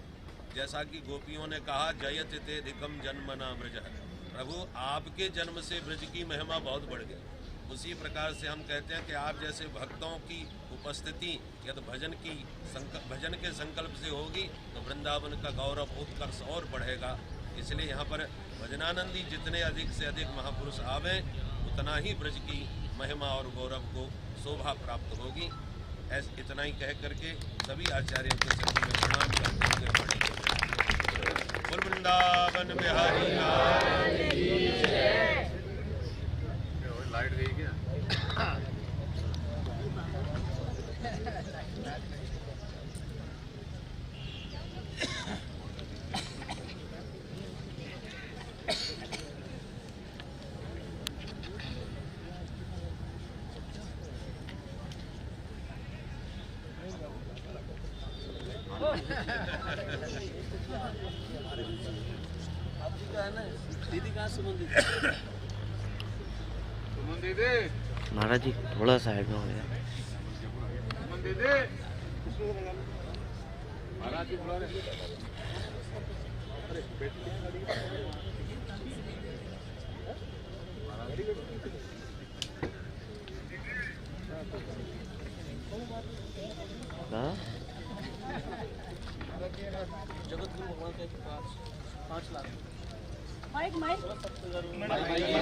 जैसा कि गोपियों ने कहा, जयति तेधिकम जन्मना ब्रज, प्रभु आपके जन्म से ब्रज की महिमा बहुत बढ़ गई। उसी प्रकार से हम कहते हैं कि आप जैसे भक्तों की उपस्थिति यदि भजन के संकल्प से होगी तो वृंदावन का गौरव उत्कर्ष और बढ़ेगा। इसलिए यहाँ पर भजनानंदी जितने अधिक से अधिक महापुरुष आवे, उतना ही ब्रज की महिमा और गौरव को शोभा प्राप्त होगी। ऐसे इतना ही कह करके सभी आचार्यों के सभी में प्रणाम करते हुए बोल वृंदावन बिहारी लाल की जय। लाइट गई क्या? दीदी कहाँ सुमन दीदी? महाराज जी थोड़ा साइड में हो गया।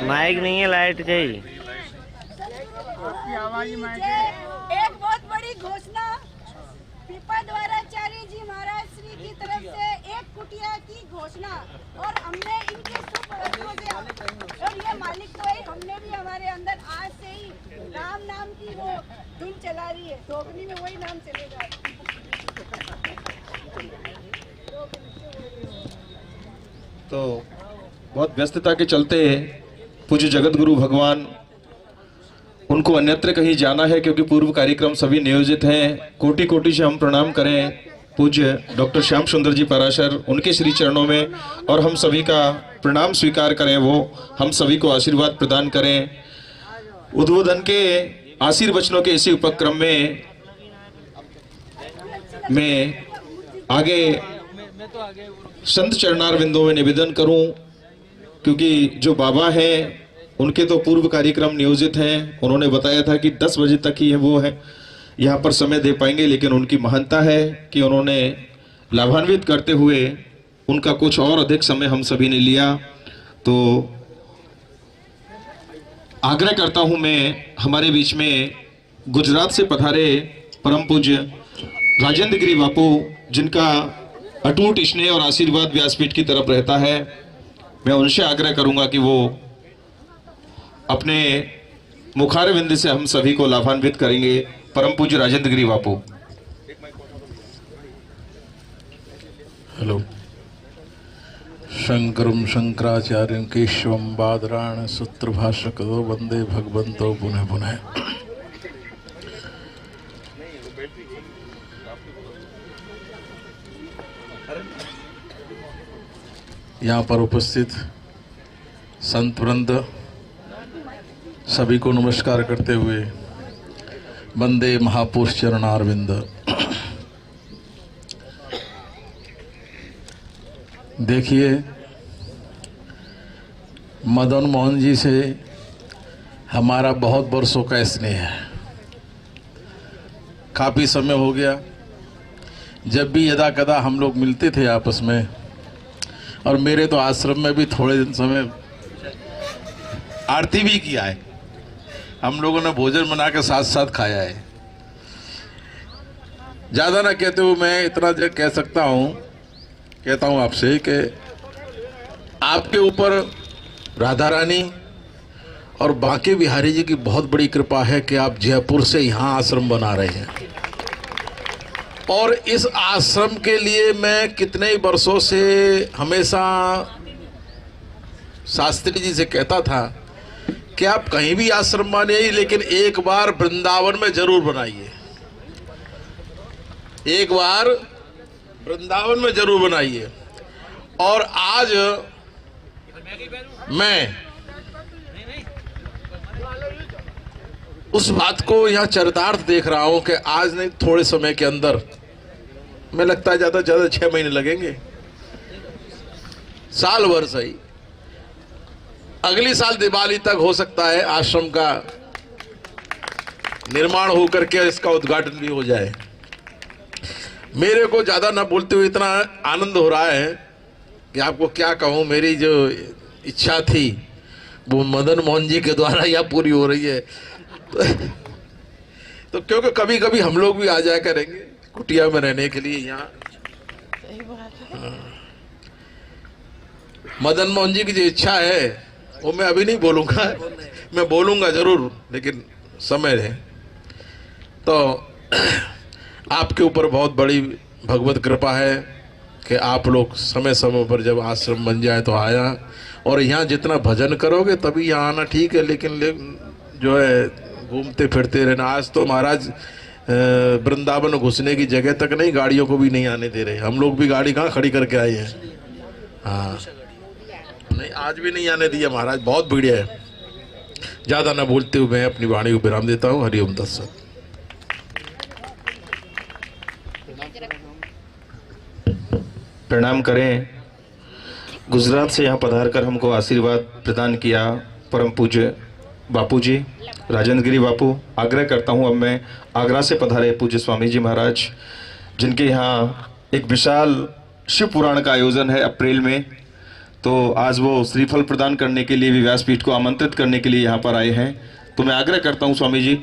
माइक नहीं है, लाइट चाहिए। एक बहुत बड़ी घोषणा पीपा द्वाराचार्य जी महाराज श्री की तरफ से एक कुटिया की घोषणा, और हमने इनके सुपुर्द किया, और ये मालिक तो है, हमने भी हमारे अंदर आज से ही राम नाम की वो धुन चला रही है, धोबनी में वही नाम चलेगा। तो बहुत व्यस्तता के चलते पूज्य जगत गुरु भगवान, उनको अन्यत्र कहीं जाना है क्योंकि पूर्व कार्यक्रम सभी नियोजित हैं। कोटि कोटि से हम प्रणाम करें पूज्य डॉक्टर श्याम सुंदर जी पराशर उनके श्री चरणों में और हम सभी का प्रणाम स्वीकार करें, वो हम सभी को आशीर्वाद प्रदान करें। उद्बोधन के आशीर्वचनों के इसी उपक्रम में मैं आगे संत चरणार बिंदुओं में निवेदन करूं, क्योंकि जो बाबा हैं उनके तो पूर्व कार्यक्रम नियोजित हैं। उन्होंने बताया था कि 10 बजे तक ही वो है यहाँ पर समय दे पाएंगे, लेकिन उनकी महानता है कि उन्होंने लाभान्वित करते हुए उनका कुछ और अधिक समय हम सभी ने लिया। तो आग्रह करता हूं मैं हमारे बीच में गुजरात से पधारे परम पूज्य राजेंद्र गिरी बापू, जिनका अटूट स्नेह और आशीर्वाद व्यासपीठ की तरफ रहता है, मैं उनसे आग्रह करूंगा कि वो अपने मुखारविंद से हम सभी को लाभान्वित करेंगे। परम पूज्य राजेंद्र गिरी बापू। हेलो। शंकरम शंकराचार्यं केशवम बादरायण सूत्र भाष्यकृतो वंदे भगवन्तो पुनः पुनः। यहाँ पर उपस्थित संत वृंद सभी को नमस्कार करते हुए वंदे महापुरुष चरणारविंद। देखिए, मदन मोहन जी से हमारा बहुत वर्षों का स्नेह है। काफ़ी समय हो गया, जब भी यदा कदा हम लोग मिलते थे आपस में, और मेरे तो आश्रम में भी थोड़े दिन समय आरती भी किया है, हम लोगों ने भोजन बना के साथ साथ खाया है। ज़्यादा ना कहते हुए मैं इतना कह सकता हूँ, कहता हूँ आपसे कि आपके ऊपर राधा रानी और बांके बिहारी जी की बहुत बड़ी कृपा है कि आप जयपुर से यहाँ आश्रम बना रहे हैं। और इस आश्रम के लिए मैं कितने ही वर्षों से हमेशा शास्त्री जी से कहता था कि आप कहीं भी आश्रम बनाइए, लेकिन एक बार वृंदावन में जरूर बनाइए, एक बार वृंदावन में जरूर बनाइए। और आज मैं उस बात को यहाँ चरितार्थ देख रहा हूं कि आज नहीं, थोड़े समय के अंदर, मैं लगता है ज्यादा से ज्यादा 6 महीने लगेंगे, साल भर सही, अगली साल दिवाली तक हो सकता है आश्रम का निर्माण होकर के इसका उद्घाटन भी हो जाए। मेरे को ज्यादा ना बोलते हुए इतना आनंद हो रहा है कि आपको क्या कहूँ, मेरी जो इच्छा थी वो मदन मोहन जी के द्वारा यह पूरी हो रही है। तो क्योंकि कभी कभी हम लोग भी आ जाया करेंगे कुटिया में रहने के लिए यहाँ। मदन मोहन जी की जो इच्छा है वो मैं अभी नहीं बोलूंगा, मैं बोलूंगा जरूर, लेकिन समय है। तो आपके ऊपर बहुत बड़ी भगवत कृपा है कि आप लोग समय समय पर जब आश्रम बन जाए तो आया, और यहाँ जितना भजन करोगे तभी यहाँ आना ठीक है, लेकिन जो है घूमते फिरते रहना। आज तो महाराज वृंदावन घुसने की जगह तक नहीं, गाड़ियों को भी नहीं आने दे रहे। हम लोग भी गाड़ी कहाँ खड़ी करके आए हैं। हाँ, नहीं, आज भी नहीं आने दिया महाराज, बहुत भीड़ है। ज़्यादा ना बोलते हुए मैं अपनी वाणी को विराम देता हूँ। हरिओम तत्सत। प्रणाम करें। गुजरात से यहाँ पधार कर हमको आशीर्वाद प्रदान किया परम पूज्य बापू जी राजेंद्र गिरी बापू। आग्रह करता हूँ अब मैं आगरा से पधारे पूज्य स्वामी जी महाराज, जिनके यहाँ एक विशाल शिव पुराण का आयोजन है अप्रैल में, तो आज वो श्रीफल प्रदान करने के लिए भी व्यासपीठ को आमंत्रित करने के लिए यहाँ पर आए हैं। तो मैं आग्रह करता हूँ स्वामी जी,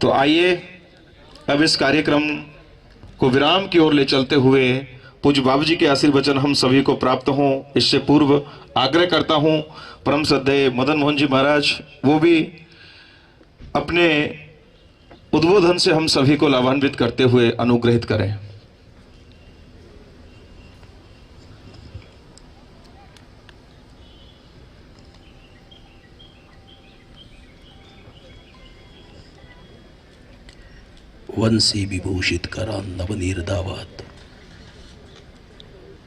तो आइए अब इस कार्यक्रम को विराम की ओर ले चलते हुए पूज्य बाबू जी के आशीर्वचन हम सभी को प्राप्त हों, इससे पूर्व आग्रह करता हूं परम श्रद्धेय मदन मोहन जी महाराज वो भी अपने उद्बोधन से हम सभी को लाभान्वित करते हुए अनुग्रहित करें। वंशी विभूषित करा नवनीर्दावात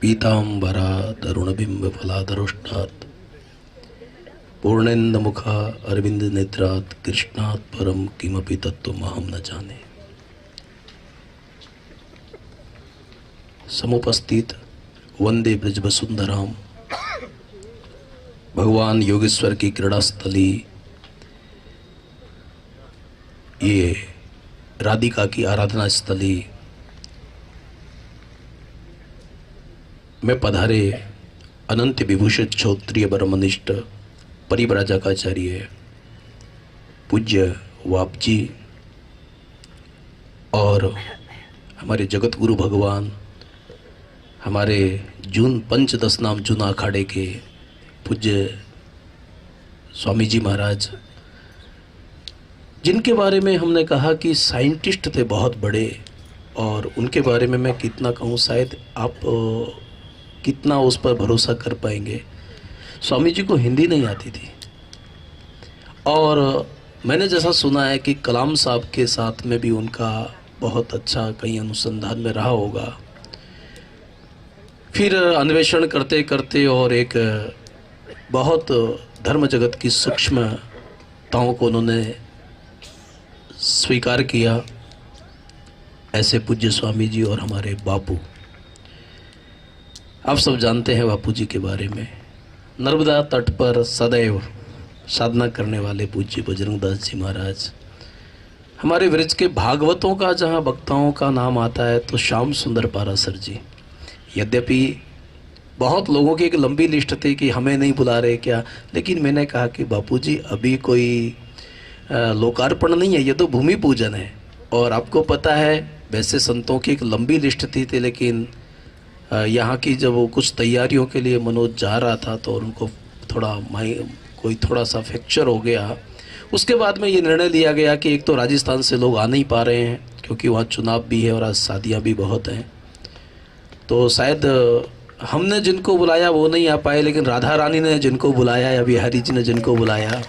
पीतांबरा तरुणबिंब फलादरुष्टात् पूर्णेंद मुखा अरविंद नेत्रात् कृष्णात् परम किमपि तत्त्वमहं न जाने। समुपस्थित वंदे ब्रजवसुंधराम भगवान योगेश्वर की क्रीड़ास्थली, ये राधिका की आराधना स्थली में पधारे अनंत विभूषित क्षोत्रिय ब्रह्मनिष्ठ परिव्राजकाचार्य पूज्य वाप जी और हमारे जगत गुरु भगवान, हमारे जून पंचदश नाम जूना अखाड़े के पूज्य स्वामी जी महाराज, जिनके बारे में हमने कहा कि साइंटिस्ट थे बहुत बड़े, और उनके बारे में मैं कितना कहूँ, शायद आप कितना उस पर भरोसा कर पाएंगे। स्वामी जी को हिंदी नहीं आती थी, और मैंने जैसा सुना है कि कलाम साहब के साथ में भी उनका बहुत अच्छा कहीं अनुसंधान में रहा होगा। फिर अन्वेषण करते करते और एक बहुत धर्म जगत की सूक्ष्मताओं को उन्होंने स्वीकार किया। ऐसे पूज्य स्वामी जी और हमारे बापू, आप सब जानते हैं बापू जी के बारे में। नर्मदा तट पर सदैव साधना करने वाले पूज्य बजरंग दास जी महाराज, हमारे ब्रज के भागवतों का जहाँ वक्ताओं का नाम आता है तो श्याम सुंदर पारासर जी। यद्यपि बहुत लोगों की एक लंबी लिस्ट थी कि हमें नहीं बुला रहे क्या, लेकिन मैंने कहा कि बापू जी अभी कोई लोकार्पण नहीं है, ये तो भूमि पूजन है। और आपको पता है वैसे संतों की एक लंबी लिस्ट थी लेकिन यहाँ की जब वो कुछ तैयारियों के लिए मनोज जा रहा था तो उनको थोड़ा सा फ्रैक्चर हो गया। उसके बाद में ये निर्णय लिया गया कि एक तो राजस्थान से लोग आ नहीं पा रहे हैं क्योंकि वहाँ चुनाव भी है और आज शादियाँ भी बहुत हैं, तो शायद हमने जिनको बुलाया वो नहीं आ पाए, लेकिन राधा रानी ने जिनको बुलाया या बिहारी जी ने जिनको बुलाया,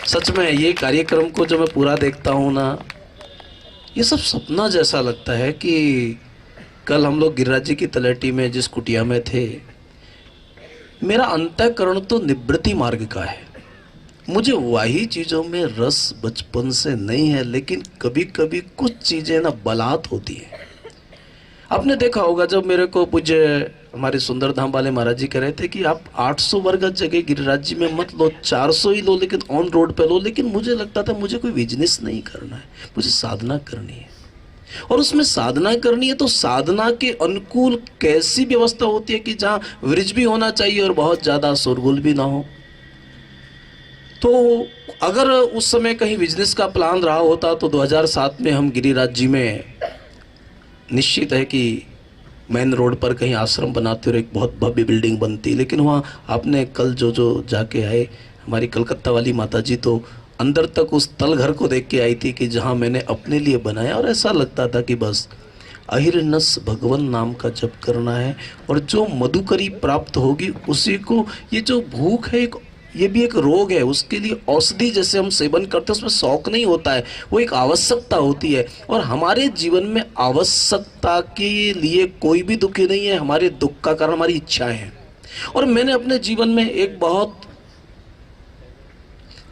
सच में ये कार्यक्रम को जब मैं पूरा देखता हूँ ना, ये सब सपना जैसा लगता है कि कल हम लोग गिरिराज जी की तलहटी में जिस कुटिया में थे, मेरा अंतःकरण तो निवृत्ति मार्ग का है। मुझे वही चीज़ों में रस बचपन से नहीं है, लेकिन कभी कभी कुछ चीज़ें ना बलात् होती हैं। आपने देखा होगा जब मेरे को पूज्य हमारे सुंदर धाम वाले महाराज जी कह रहे थे कि आप 800 वर्ग जगह गिरिराज जी में मत लो, 400 ही लो, लेकिन ऑन रोड पे लो। लेकिन मुझे लगता था मुझे कोई बिजनेस नहीं करना है, मुझे साधना करनी है। और उसमें साधना करनी है तो साधना के अनुकूल कैसी व्यवस्था होती है कि जहाँ वृक्ष भी होना चाहिए और बहुत ज़्यादा शोरगुल भी ना हो। तो अगर उस समय कहीं बिजनेस का प्लान रहा होता तो 2007 में हम गिरिराज जी में निश्चित है कि मेन रोड पर कहीं आश्रम बनाते और एक बहुत भव्य बिल्डिंग बनती। लेकिन वहाँ आपने कल जो जाके आए, हमारी कलकत्ता वाली माता जी तो अंदर तक उस तल घर को देख के आई थी कि जहाँ मैंने अपने लिए बनाया, और ऐसा लगता था कि बस अहिर्नस भगवन नाम का जप करना है और जो मधुकरी प्राप्त होगी उसी को। ये जो भूख है ये भी एक रोग है, उसके लिए औषधि जैसे हम सेवन करते हैं उसमें शौक नहीं होता है, वो एक आवश्यकता होती है। और हमारे जीवन में आवश्यकता के लिए कोई भी दुखी नहीं है, हमारे दुख का कारण हमारी इच्छाएं हैं। और मैंने अपने जीवन में एक बहुत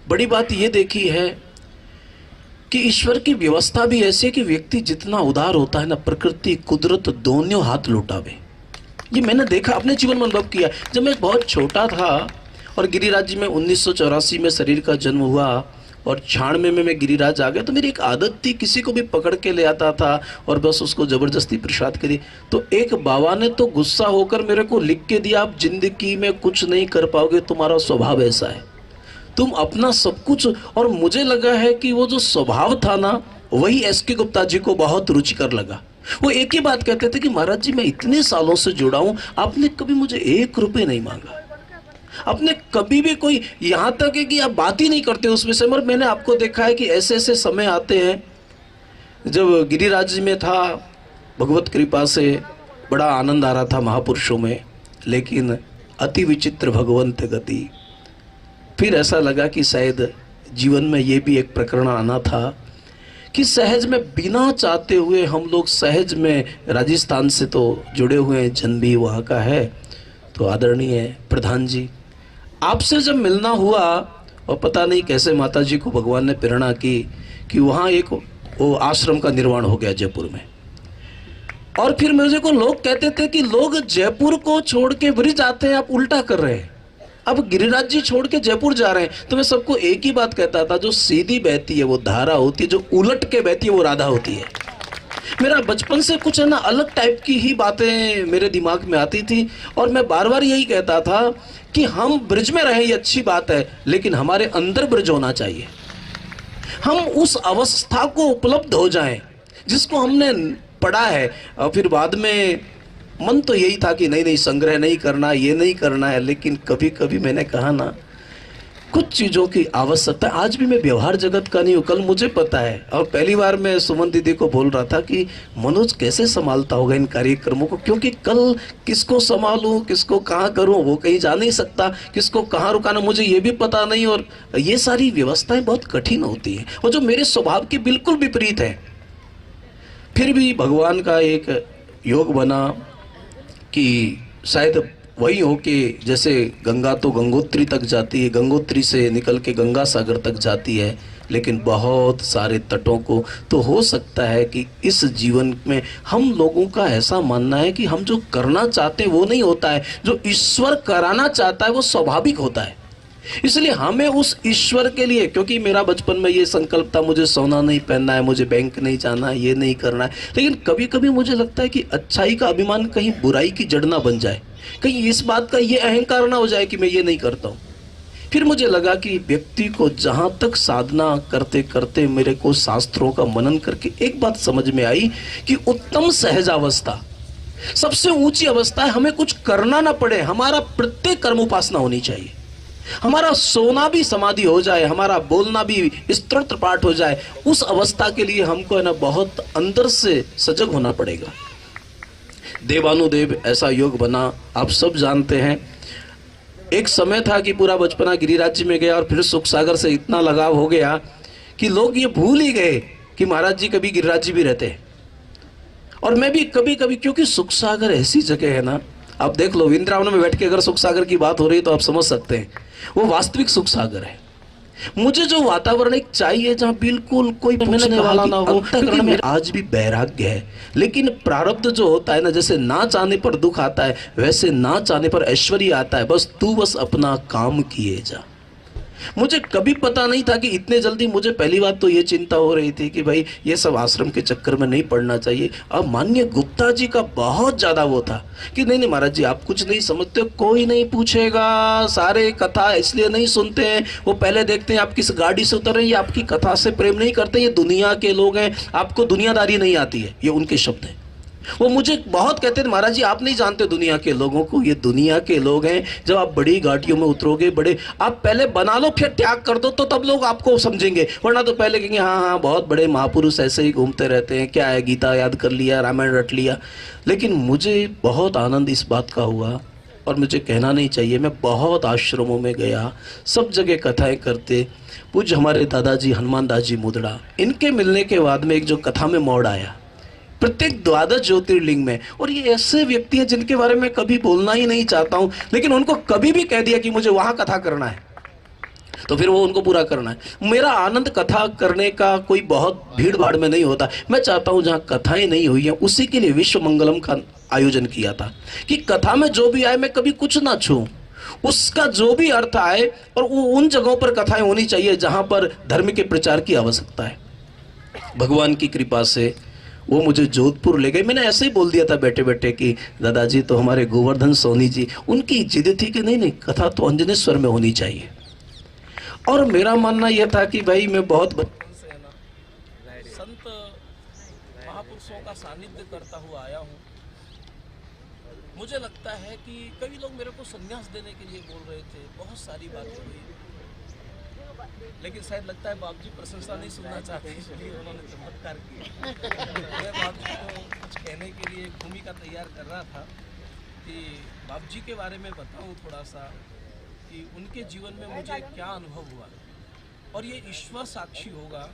बड़ी बात ये देखी है कि ईश्वर की व्यवस्था भी ऐसी है कि व्यक्ति जितना उदार होता है ना, प्रकृति कुदरत दोनों हाथ लौटावे। ये मैंने देखा, अपने जीवन में अनुभव किया। जब मैं बहुत छोटा था और गिरिराज जी में 1984 में शरीर का जन्म हुआ और 96 में मैं गिरिराज आ गया, तो मेरी एक आदत थी, किसी को भी पकड़ के ले आता था और बस उसको ज़बरदस्ती प्रसाद करी। तो एक बाबा ने तो गुस्सा होकर मेरे को लिख के दिया, आप जिंदगी में कुछ नहीं कर पाओगे, तुम्हारा स्वभाव ऐसा है, तुम अपना सब कुछ। और मुझे लगा है कि वो जो स्वभाव था ना, वही एसके गुप्ता जी को बहुत रुचिकर लगा। वो एक ही बात कहते थे कि महाराज जी मैं इतने सालों से जुड़ा हूँ, आपने कभी मुझे 1 रुपये नहीं मांगा, आपने कभी भी कोई, यहाँ तक है कि आप बात ही नहीं करते उसमें से। मगर मैंने आपको देखा है कि ऐसे ऐसे समय आते हैं जब गिरिराज जी में था, भगवत कृपा से बड़ा आनंद आ रहा था महापुरुषों में, लेकिन अति विचित्र भगवंत गति। फिर ऐसा लगा कि शायद जीवन में ये भी एक प्रकरण आना था कि सहज में बिना चाहते हुए हम लोग सहज में, राजस्थान से तो जुड़े हुए हैं, जन्म भी वहाँ का है, तो आदरणीय प्रधान जी, आपसे जब मिलना हुआ और पता नहीं कैसे माता जी को भगवान ने प्रेरणा की कि वहाँ एक वो आश्रम का निर्माण हो गया जयपुर में। और फिर मुझे को लोग कहते थे कि लोग जयपुर को छोड़ के ब्रिज आते हैं, आप उल्टा कर रहे हैं, अब गिरिराज जी छोड़ के जयपुर जा रहे हैं। तो मैं सबको एक ही बात कहता था, जो सीधी बहती है वो धारा होती है, जो उलट के बहती है वो राधा होती है। मेरा बचपन से कुछ है ना अलग टाइप की ही बातें मेरे दिमाग में आती थी, और मैं बार बार यही कहता था कि हम ब्रिज में रहें ये अच्छी बात है, लेकिन हमारे अंदर ब्रिज होना चाहिए। हम उस अवस्था को उपलब्ध हो जाएं जिसको हमने पढ़ा है। और फिर बाद में मन तो यही था कि नहीं संग्रह नहीं करना, ये नहीं करना है, लेकिन कभी कभी मैंने कहा ना कुछ चीज़ों की आवश्यकता। आज भी मैं व्यवहार जगत का नहीं हूँ, कल मुझे पता है। और पहली बार मैं सुमन दीदी को बोल रहा था कि मनोज कैसे संभालता होगा इन कार्यक्रमों को, क्योंकि कल किसको संभालूं, किसको कहाँ करूं, वो कहीं जा नहीं सकता, किसको कहाँ रुकाना मुझे ये भी पता नहीं, और ये सारी व्यवस्थाएं बहुत कठिन होती हैं और जो मेरे स्वभाव के बिल्कुल विपरीत है। फिर भी भगवान का एक योग बना कि शायद वही हो कि जैसे गंगा तो गंगोत्री तक जाती है, गंगोत्री से निकल के गंगा सागर तक जाती है, लेकिन बहुत सारे तटों को तो हो सकता है कि इस जीवन में हम लोगों का ऐसा मानना है कि हम जो करना चाहते हैं वो नहीं होता है, जो ईश्वर कराना चाहता है वो स्वाभाविक होता है। इसलिए हमें उस ईश्वर के लिए, क्योंकि मेरा बचपन में ये संकल्प था मुझे सोना नहीं पहनना है, मुझे बैंक नहीं जाना है, ये नहीं करना है, लेकिन कभी कभी मुझे लगता है कि अच्छाई का अभिमान कहीं बुराई की जड़ ना बन जाए, कहीं इस बात का ये अहंकार ना हो जाए कि मैं ये नहीं करता हूँ। फिर मुझे लगा कि व्यक्ति को जहाँ तक साधना करते करते मेरे को शास्त्रों का मनन करके एक बात समझ में आई कि उत्तम सहजावस्था सबसे ऊंची अवस्था है। हमें कुछ करना ना पड़े, हमारा प्रत्येक कर्म उपासना होनी चाहिए, हमारा सोना भी समाधि हो जाए, हमारा बोलना भी स्तोत्र पाठ हो जाए। उस अवस्था के लिए हमको है ना बहुत अंदर से सजग होना पड़ेगा। देवानुदेव ऐसा योग बना, आप सब जानते हैं। एक समय था कि पूरा बचपना गिरिराज जी में गया और फिर सुख सागर से इतना लगाव हो गया कि लोग ये भूल ही गए कि महाराज जी कभी गिरिराज जी भी रहते हैं। और मैं भी कभी कभी, क्योंकि सुख सागर ऐसी जगह है ना, आप देख लो वृंदावन में बैठ के अगर सुख सागर की बात हो रही है तो आप समझ सकते हैं वो वास्तविक सुख सागर है। मुझे जो वातावरण एक चाहिए जहाँ बिल्कुल कोई पूछने वाला ना हो, क्योंकि मेरा आज भी वैराग्य है, लेकिन प्रारब्ध जो होता है ना, जैसे ना चाहने पर दुख आता है वैसे ना चाहने पर ऐश्वर्य आता है। बस तू बस अपना काम किए जा। मुझे कभी पता नहीं था कि इतने जल्दी, मुझे पहली बात तो ये चिंता हो रही थी कि भाई ये सब आश्रम के चक्कर में नहीं पड़ना चाहिए। अब माननीय गुप्ता जी का बहुत ज़्यादा वो था कि नहीं महाराज जी आप कुछ नहीं समझते, कोई नहीं पूछेगा, सारे कथा इसलिए नहीं सुनते हैं, वो पहले देखते हैं आप किस गाड़ी से उतर रहे हैं, ये आपकी कथा से प्रेम नहीं करते, ये दुनिया के लोग हैं, आपको दुनियादारी नहीं आती है। ये उनके शब्द हैं। वो मुझे बहुत कहते थे महाराज जी आप नहीं जानते दुनिया के लोगों को, ये दुनिया के लोग हैं। जब आप बड़ी गाड़ियों में उतरोगे, बड़े आप पहले बना लो फिर त्याग कर दो तो तब लोग आपको समझेंगे, वरना तो पहले कहेंगे हाँ बहुत बड़े महापुरुष ऐसे ही घूमते रहते हैं, क्या है गीता याद कर लिया, रामायण रट लिया। लेकिन मुझे बहुत आनंद इस बात का हुआ, और मुझे कहना नहीं चाहिए, मैं बहुत आश्रमों में गया, सब जगह कथाएं करते। पूज्य हमारे दादाजी हनुमान दास जी मुदड़ा, इनके मिलने के बाद में एक जो कथा में मोड़ आया प्रत्येक द्वादश ज्योतिर्लिंग में, और ये ऐसे व्यक्ति हैं जिनके बारे में कभी बोलना ही नहीं चाहता हूं, लेकिन उनको कभी भी कह दिया कि मुझे वहां कथा करना है तो फिर वो उनको पूरा करना है। मेरा आनंद कथा करने का कोई बहुत भीड़ भाड़ में नहीं होता। मैं चाहता हूं जहां कथाएं नहीं हुई हैं उसी के लिए विश्व मंगलम का आयोजन किया था कि कथा में जो भी आए मैं कभी कुछ ना छूं, उसका जो भी अर्थ आए, और वो उन जगहों पर कथाएं होनी चाहिए जहां पर धर्म के प्रचार की आवश्यकता है। भगवान की कृपा से वो मुझे जोधपुर ले गए। मैंने ऐसे ही बोल दिया था बैठे बैठे कि दादाजी तो हमारे गोवर्धन सोनी जी, उनकी जिद थी कि नहीं कथा तो अंजनेश्वर में होनी चाहिए। और मेरा मानना यह था कि भाई मैं बहुत संत महापुरुषों का सानिध्य करता हुआ आया हूँ। मुझे लगता है कि कई लोग मेरे को संन्यास देने के लिए बोल रहे थे, बहुत सारी बातें हुई, लेकिन शायद लगता है बाबूजी प्रशंसा नहीं सुनना चाहते, इसलिए उन्होंने चमत्कार किया। मैं बाबूजी को कुछ कहने के लिए भूमिका तैयार कर रहा था कि बाबूजी के बारे में बताऊं थोड़ा सा कि उनके जीवन में मुझे क्या अनुभव हुआ, और ये ईश्वर साक्षी होगा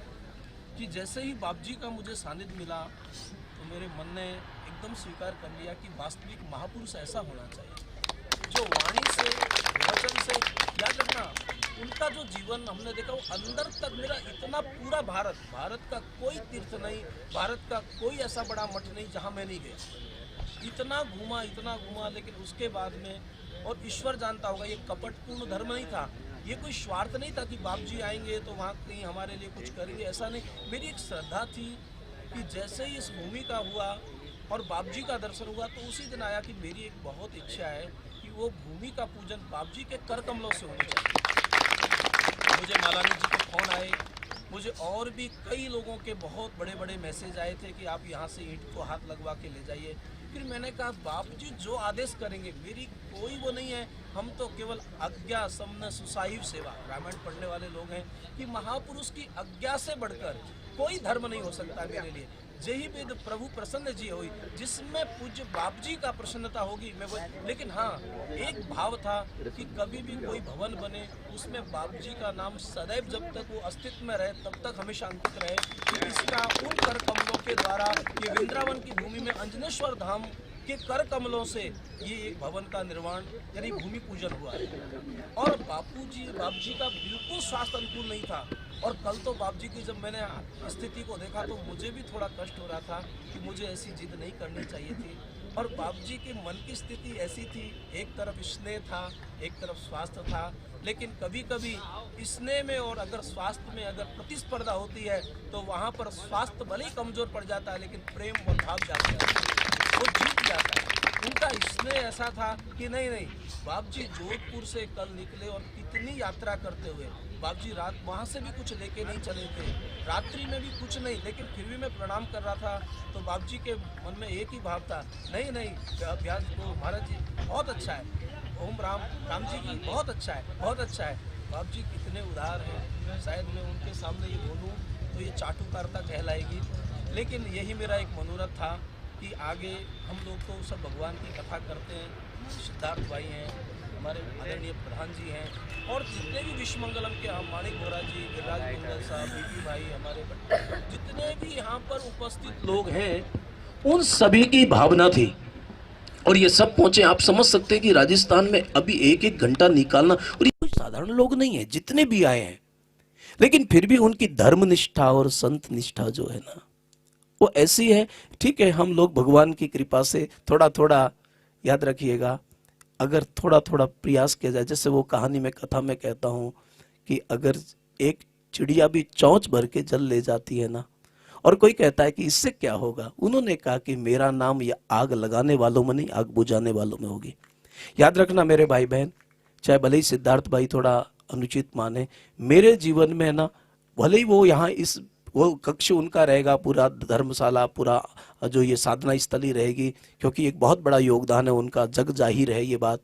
कि जैसे ही बाप जी का मुझे सानिध्य मिला तो मेरे मन ने एकदम स्वीकार कर लिया कि वास्तविक महापुरुष ऐसा होना चाहिए जो वाणी से, वचन से, याद रखना उनका जो जीवन हमने देखा वो अंदर तक मेरा इतना पूरा भारत का कोई तीर्थ नहीं, भारत का कोई ऐसा बड़ा मठ नहीं जहाँ मैं नहीं गया। इतना घूमा, लेकिन उसके बाद में, और ईश्वर जानता होगा, ये कपटपूर्ण धर्म नहीं था, ये कोई स्वार्थ नहीं था कि बाप जी आएंगे तो वहाँ कहीं हमारे लिए कुछ करेंगे, ऐसा नहीं। मेरी एक श्रद्धा थी कि जैसे ही इस भूमि का हुआ और बाप जी का दर्शन हुआ तो उसी दिन आया कि मेरी एक बहुत इच्छा है कि वो भूमि का पूजन बाप जी के कर कमलों से होना चाहिए। मुझे मालानी जी के फोन आए, मुझे और भी कई लोगों के बहुत बड़े बड़े मैसेज आए थे कि आप यहाँ से ईंट को हाथ लगवा के ले जाइए। फिर मैंने कहा बाप जी जो आदेश करेंगे, मेरी कोई वो नहीं है, हम तो केवल आज्ञा समन सुसाहिब सेवा, रामायण पढ़ने वाले लोग हैं कि महापुरुष की आज्ञा से बढ़कर कोई धर्म नहीं हो सकता मेरे लिए। जही वेद प्रभु प्रसन्न जी हुई, जिसमें पूज्य बाप जी का प्रसन्नता होगी मैं वो। लेकिन हाँ, एक भाव था कि कभी भी कोई भवन बने उसमें बाप जी का नाम सदैव जब तक वो अस्तित्व में रहे तब तक हमेशा अंकित रहे कि इसका उन कर कमलों के द्वारा ये वृंदावन की भूमि में अंजनेश्वर धाम के कर कमलों से ये एक भवन का निर्माण यानी भूमि पूजन हुआ है। और बाप जी का बिल्कुल स्वास्थ्य अनुकूल नहीं था। और कल तो बाप जी की जब मैंने स्थिति को देखा तो मुझे भी थोड़ा कष्ट हो रहा था कि मुझे ऐसी जिद नहीं करनी चाहिए थी। और बाप जी के मन की स्थिति ऐसी थी, एक तरफ स्नेह था, एक तरफ स्वास्थ्य था, लेकिन कभी कभी स्नेह में और अगर स्वास्थ्य में अगर प्रतिस्पर्धा होती है तो वहाँ पर स्वास्थ्य भले ही कमजोर पड़ जाता है लेकिन प्रेम व भाव जाता है, वो जीत जाता है। उनका स्नेह ऐसा था कि नहीं, बाप जी जोधपुर से कल निकले और कितनी यात्रा करते हुए बाप जी रात वहाँ से भी कुछ लेके नहीं चले थे, रात्रि में भी कुछ नहीं, लेकिन फिर भी मैं प्रणाम कर रहा था तो बाप जी के मन में एक ही भाव था, नहीं अभ्यास को महाराज जी बहुत अच्छा है, ओम राम जी की बहुत अच्छा है। बाप जी कितने उदार हैं, शायद मैं उनके सामने ये बोलूँ तो ये चाटुकारिता कहलाएगी, लेकिन यही मेरा एक मनोरथ था कि आगे हम लोग तो सब भगवान की कथा करते हैं। सिद्धार्थ भाई हैं, हमारे आदरणीय प्रधान जी हैं, और जितने भी विश्वमंगलम के माणिक बोरा जी, गिरिराज मंगल साहब, बीपी भाई, हमारे जितने भी यहाँ पर उपस्थित लोग हैं, उन सभी की भावना थी और ये सब पहुंचे। आप समझ सकते हैं कि राजस्थान में अभी एक घंटा निकालना, और ये कोई साधारण लोग नहीं है जितने भी आए हैं, लेकिन फिर भी उनकी धर्म निष्ठा और संत निष्ठा जो है ना वो ऐसी है। ठीक है, हम लोग भगवान की कृपा से थोड़ा थोड़ा, याद रखिएगा, अगर थोड़ा थोड़ा प्रयास किया जाए, जैसे वो कहानी में कथा में कहता हूँ कि अगर एक चिड़िया भी चोंच भर के जल ले जाती है ना, और कोई कहता है कि इससे क्या होगा, उन्होंने कहा कि मेरा नाम ये आग लगाने वालों में नहीं, आग बुझाने वालों में होगी। याद रखना मेरे भाई बहन, चाहे भले ही सिद्धार्थ भाई थोड़ा अनुचित माने, मेरे जीवन में ना, भले ही वो यहाँ इस वो कक्ष उनका रहेगा, पूरा धर्मशाला, पूरा जो ये साधना स्थली रहेगी, क्योंकि एक बहुत बड़ा योगदान है उनका, जग जाहिर है ये बात,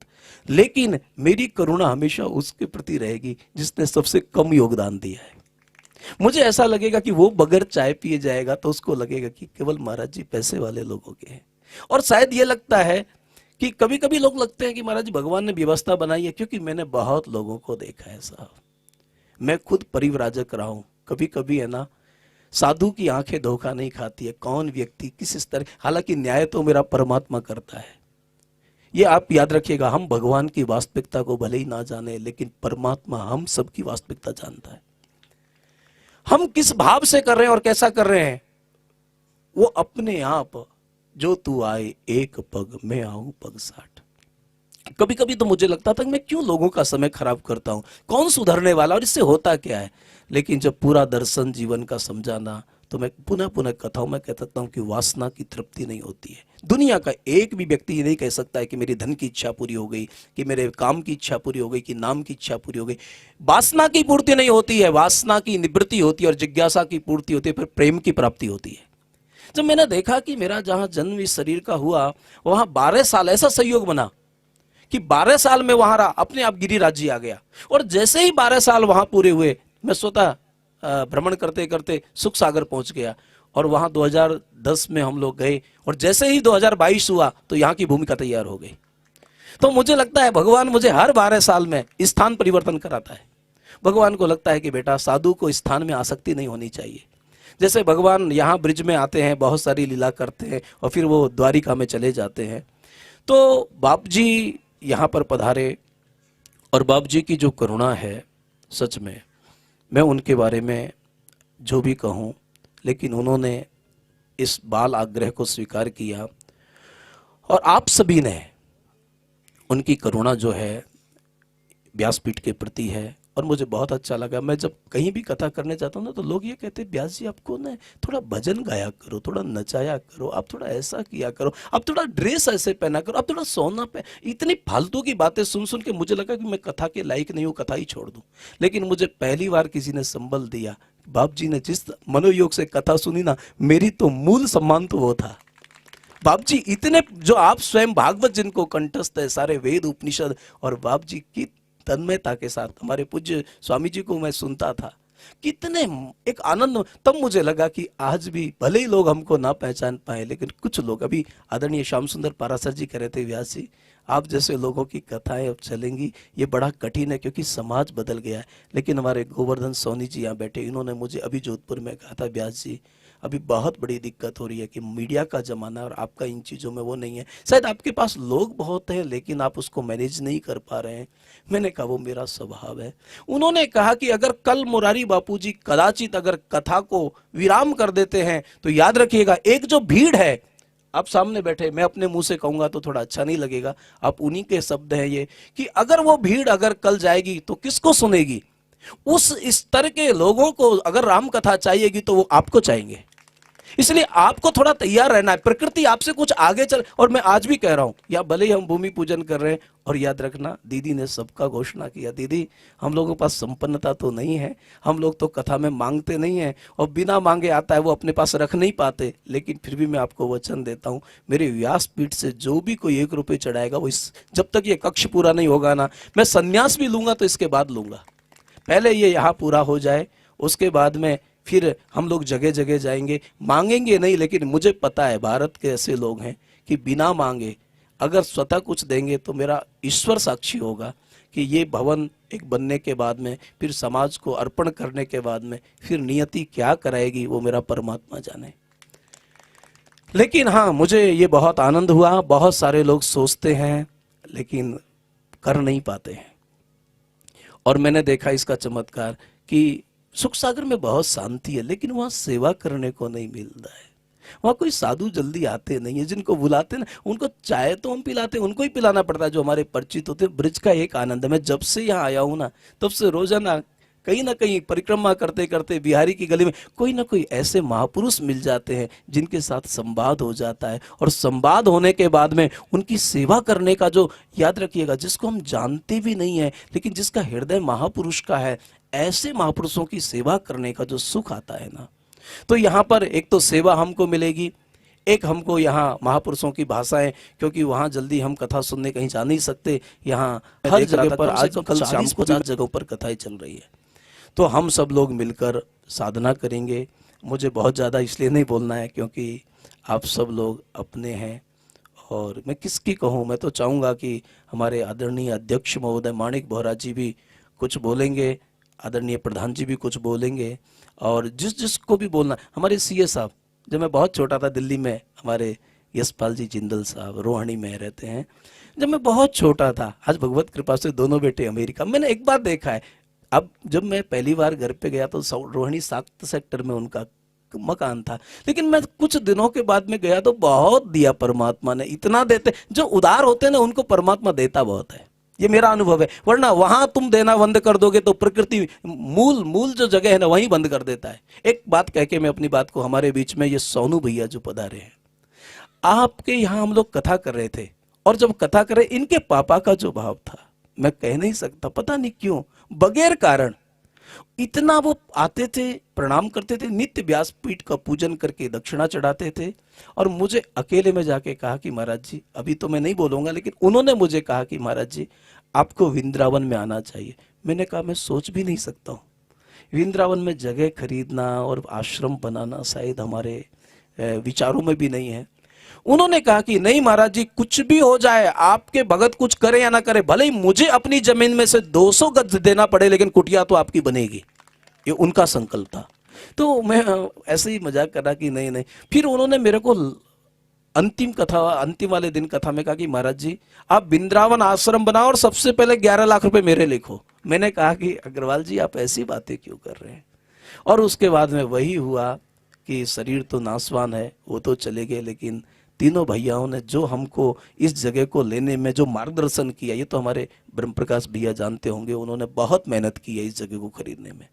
लेकिन मेरी करुणा हमेशा उसके प्रति रहेगी जिसने सबसे कम योगदान दिया है। मुझे ऐसा लगेगा कि वो बगैर चाय पिए जाएगा तो उसको लगेगा कि केवल महाराज जी पैसे वाले लोगों के हैं। और शायद ये लगता है कि कभी कभी लोग लगते हैं कि महाराज जी भगवान ने व्यवस्था बनाई है, क्योंकि मैंने बहुत लोगों को देखा है साहब, मैं खुद परिव्राजक रहा हूं, कभी कभी है ना साधु की आंखें धोखा नहीं खाती है, कौन व्यक्ति किस स्तर, हालांकि न्याय तो मेरा परमात्मा करता है, ये आप याद रखिएगा। हम भगवान की वास्तविकता को भले ही ना जाने, लेकिन परमात्मा हम सबकी वास्तविकता जानता है। हम किस भाव से कर रहे हैं और कैसा कर रहे हैं, वो अपने आप, जो तू आए एक पग मैं आऊं पग 60। कभी कभी तो मुझे लगता था कि मैं क्यों लोगों का समय खराब करता हूं, कौन सुधरने वाला और इससे होता क्या है। लेकिन जब पूरा दर्शन जीवन का समझाना, तो मैं पुनः पुनः कथाओं में कह सकता हूं कि वासना की तृप्ति नहीं होती है। दुनिया का एक भी व्यक्ति ये नहीं कह सकता है कि मेरी धन की इच्छा पूरी हो गई, कि मेरे काम की इच्छा पूरी हो गई, कि नाम की इच्छा पूरी हो गई। वासना की पूर्ति नहीं होती है, वासना की निवृत्ति होती है और जिज्ञासा की पूर्ति होती है, फिर प्रेम की प्राप्ति होती है। जब मैंने देखा कि मेरा जहां जन्म इस शरीर का हुआ, वहां 12 साल ऐसा संयोग बना कि 12 साल में वहां अपने आप गिरिराज जी आ गया, और जैसे ही 12 साल वहां पूरे हुए, मैं स्वतः भ्रमण करते करते सुख सागर पहुंच गया, और वहां 2010 में हम लोग गए, और जैसे ही 2022 हुआ तो यहाँ की भूमिका तैयार हो गई। तो मुझे लगता है भगवान मुझे हर 12 साल में स्थान परिवर्तन कराता है। भगवान को लगता है कि बेटा साधु को स्थान में आसक्ति नहीं होनी चाहिए, जैसे भगवान यहाँ ब्रिज में आते हैं, बहुत सारी लीला करते हैं और फिर वो द्वारिका में चले जाते हैं। तो बाप जी यहाँ पर पधारे और बाप जी की जो करुणा है, सच में मैं उनके बारे में जो भी कहूँ, लेकिन उन्होंने इस बाल आग्रह को स्वीकार किया और आप सभी ने उनकी करुणा जो है व्यासपीठ के प्रति है। और मुझे बहुत अच्छा लगा, मैं जब कहीं भी कथा करने जाता हूँ ना तो लोग ये कहते हैं व्यास जी आपको ना थोड़ा भजन गाया करो, थोड़ा नचाया करो, आप थोड़ा ऐसा किया करो, आप थोड़ा ड्रेस ऐसे पहना करो, आप थोड़ा सोना पे। इतनी फालतू की बातें सुन सुन के मुझे लगा कि मैं कथा के लायक नहीं हूँ, कथा ही छोड़ दूँ। लेकिन मुझे पहली बार किसी ने संबल दिया, बाप जी ने जिस मनोयोग से कथा सुनी ना, मेरी तो मूल सम्मान तो वो था। बाप जी इतने, जो आप स्वयं भागवत जिनको कंठस्थ है, सारे वेद उपनिषद, और बाप जी की तन्मयता के साथ हमारे पूज्य स्वामी जी को मैं सुनता था, कितने एक आनंद। तब मुझे लगा कि आज भी भले ही लोग हमको ना पहचान पाए, लेकिन कुछ लोग, अभी आदरणीय श्याम सुंदर पारासर जी कह रहे थे, व्यास जी आप जैसे लोगों की कथाएं अब चलेंगी, ये बड़ा कठिन है क्योंकि समाज बदल गया है। लेकिन हमारे गोवर्धन सोनी जी यहाँ बैठे, इन्होंने मुझे अभी जोधपुर में कहा था, व्यास जी अभी बहुत बड़ी दिक्कत हो रही है कि मीडिया का जमाना है और आपका इन चीज़ों में वो नहीं है, शायद आपके पास लोग बहुत हैं लेकिन आप उसको मैनेज नहीं कर पा रहे हैं। मैंने कहा वो मेरा स्वभाव है। उन्होंने कहा कि अगर कल मुरारी बापू जी कदाचित अगर कथा को विराम कर देते हैं तो याद रखिएगा, एक जो भीड़ है, आप सामने बैठे, मैं अपने मुंह से कहूंगा तो थोड़ा अच्छा नहीं लगेगा, आप उन्हीं के शब्द हैं ये, कि अगर वो भीड़ अगर कल जाएगी तो किसको सुनेगी? उस स्तर के लोगों को अगर राम कथा चाहिएगी तो वो आपको चाहेंगे। इसलिए आपको थोड़ा तैयार रहना है, प्रकृति आपसे कुछ आगे चल। और मैं आज भी कह रहा हूं, या भले ही हम भूमि पूजन कर रहे हैं, और याद रखना दीदी ने सबका घोषणा किया, दीदी हम लोगों के पास संपन्नता तो नहीं है, हम लोग तो कथा में मांगते नहीं है, और बिना मांगे आता है वो अपने पास रख नहीं पाते, लेकिन फिर भी मैं आपको वचन देता हूं, मेरे व्यासपीठ से जो भी कोई 1 रुपये चढ़ाएगा वो जब तक ये कक्ष पूरा नहीं होगा ना, मैं संन्यास भी लूंगा तो इसके बाद लूंगा, पहले ये यहाँ पूरा हो जाए, उसके बाद में फिर हम लोग जगह जगह जाएंगे, मांगेंगे नहीं। लेकिन मुझे पता है भारत के ऐसे लोग हैं कि बिना मांगे अगर स्वतः कुछ देंगे तो मेरा ईश्वर साक्षी होगा कि ये भवन एक बनने के बाद में, फिर समाज को अर्पण करने के बाद में, फिर नियति क्या कराएगी वो मेरा परमात्मा जाने। लेकिन हाँ, मुझे ये बहुत आनंद हुआ। बहुत सारे लोग सोचते हैं लेकिन कर नहीं पाते हैं, और मैंने देखा इसका चमत्कार कि सुख सागर में बहुत शांति है, लेकिन वहाँ सेवा करने को नहीं मिलता है। वहाँ कोई साधु जल्दी आते नहीं है, जिनको बुलाते ना उनको चाय तो हम पिलाते हैं, उनको ही पिलाना पड़ता है जो हमारे परिचित होते हैं। ब्रिज का एक आनंद है, मैं जब से यहाँ आया हूँ ना तब से रोजाना कहीं ना कहीं परिक्रमा करते करते बिहारी की गली में कोई ना कोई ऐसे महापुरुष मिल जाते हैं जिनके साथ संवाद हो जाता है, और संवाद होने के बाद में उनकी सेवा करने का जो, याद रखिएगा, जिसको हम जानते भी नहीं है लेकिन जिसका हृदय महापुरुष का है, ऐसे महापुरुषों की सेवा करने का जो सुख आता है ना, तो यहाँ पर एक तो सेवा हमको मिलेगी, एक हमको यहाँ महापुरुषों की भाषाएं, क्योंकि वहाँ जल्दी हम कथा सुनने कहीं जा नहीं सकते, यहाँ हर जगह पर आज कल शाम को 50 जगहों पर कथाएं चल रही है। तो हम सब लोग मिलकर साधना करेंगे। मुझे बहुत ज़्यादा इसलिए नहीं बोलना है क्योंकि आप सब लोग अपने हैं, और मैं किसकी कहूँ, मैं तो चाहूँगा कि हमारे आदरणीय अध्यक्ष महोदय माणिक बोहरा जी भी कुछ बोलेंगे, आदरणीय प्रधान जी भी कुछ बोलेंगे, और जिसको भी बोलना, हमारे सीए साहब, जब मैं बहुत छोटा था दिल्ली में, हमारे यशपाल जी जिंदल साहब रोहानी में रहते हैं, जब मैं बहुत छोटा था, आज भगवत कृपा से दोनों बेटे अमेरिका। मैंने एक बार देखा है, अब जब मैं पहली बार घर पे गया तो रोहिणी 7 सेक्टर में उनका मकान था, लेकिन मैं कुछ दिनों के बाद में गया तो बहुत दिया परमात्मा ने, इतना देते, जो उदार होते हैं ना उनको परमात्मा देता बहुत है, ये मेरा अनुभव है। वरना वहां तुम देना बंद कर दोगे तो प्रकृति मूल जो जगह है ना वहीं बंद कर देता है। एक बात कह के मैं अपनी बात को, हमारे बीच में ये सोनू भैया जो पधारे हैं, आपके यहाँ हम लोग कथा कर रहे थे, और जब कथा कर रहे, इनके पापा का जो भाव था मैं कह नहीं सकता, पता नहीं क्यों, बगैर कारण इतना वो आते थे, प्रणाम करते थे, नित्य व्यासपीठ का पूजन करके दक्षिणा चढ़ाते थे, और मुझे अकेले में जाके कहा कि महाराज जी, अभी तो मैं नहीं बोलूंगा, लेकिन उन्होंने मुझे कहा कि महाराज जी आपको वृंदावन में आना चाहिए। मैंने कहा मैं सोच भी नहीं सकता हूँ, वृंदावन में जगह खरीदना और आश्रम बनाना शायद हमारे विचारों में भी नहीं है। उन्होंने कहा कि नहीं महाराज जी, कुछ भी हो जाए, आपके भगत कुछ करे या ना करे, भले ही मुझे अपनी जमीन में से 200 गज देना पड़े, लेकिन कुटिया तो आपकी बनेगी। ये उनका संकल्प था। तो मैं ऐसे ही मजाक करा कि नहीं नहीं। फिर उन्होंने मेरे को अंतिम वाले दिन कथा में कहा कि महाराज जी आप वृंदावन आश्रम बनाओ और सबसे पहले 11 लाख रुपए मेरे लिखो। मैंने कहा कि अग्रवाल जी आप ऐसी बातें क्यों कर रहे हैं। और उसके बाद में वही हुआ कि शरीर तो नासवान है, वो तो चले गए, लेकिन तीनों भैयाओं ने जो हमको इस जगह को लेने में जो मार्गदर्शन किया, ये तो हमारे ब्रह्म प्रकाश भैया जानते होंगे, उन्होंने बहुत मेहनत की है इस जगह को खरीदने में।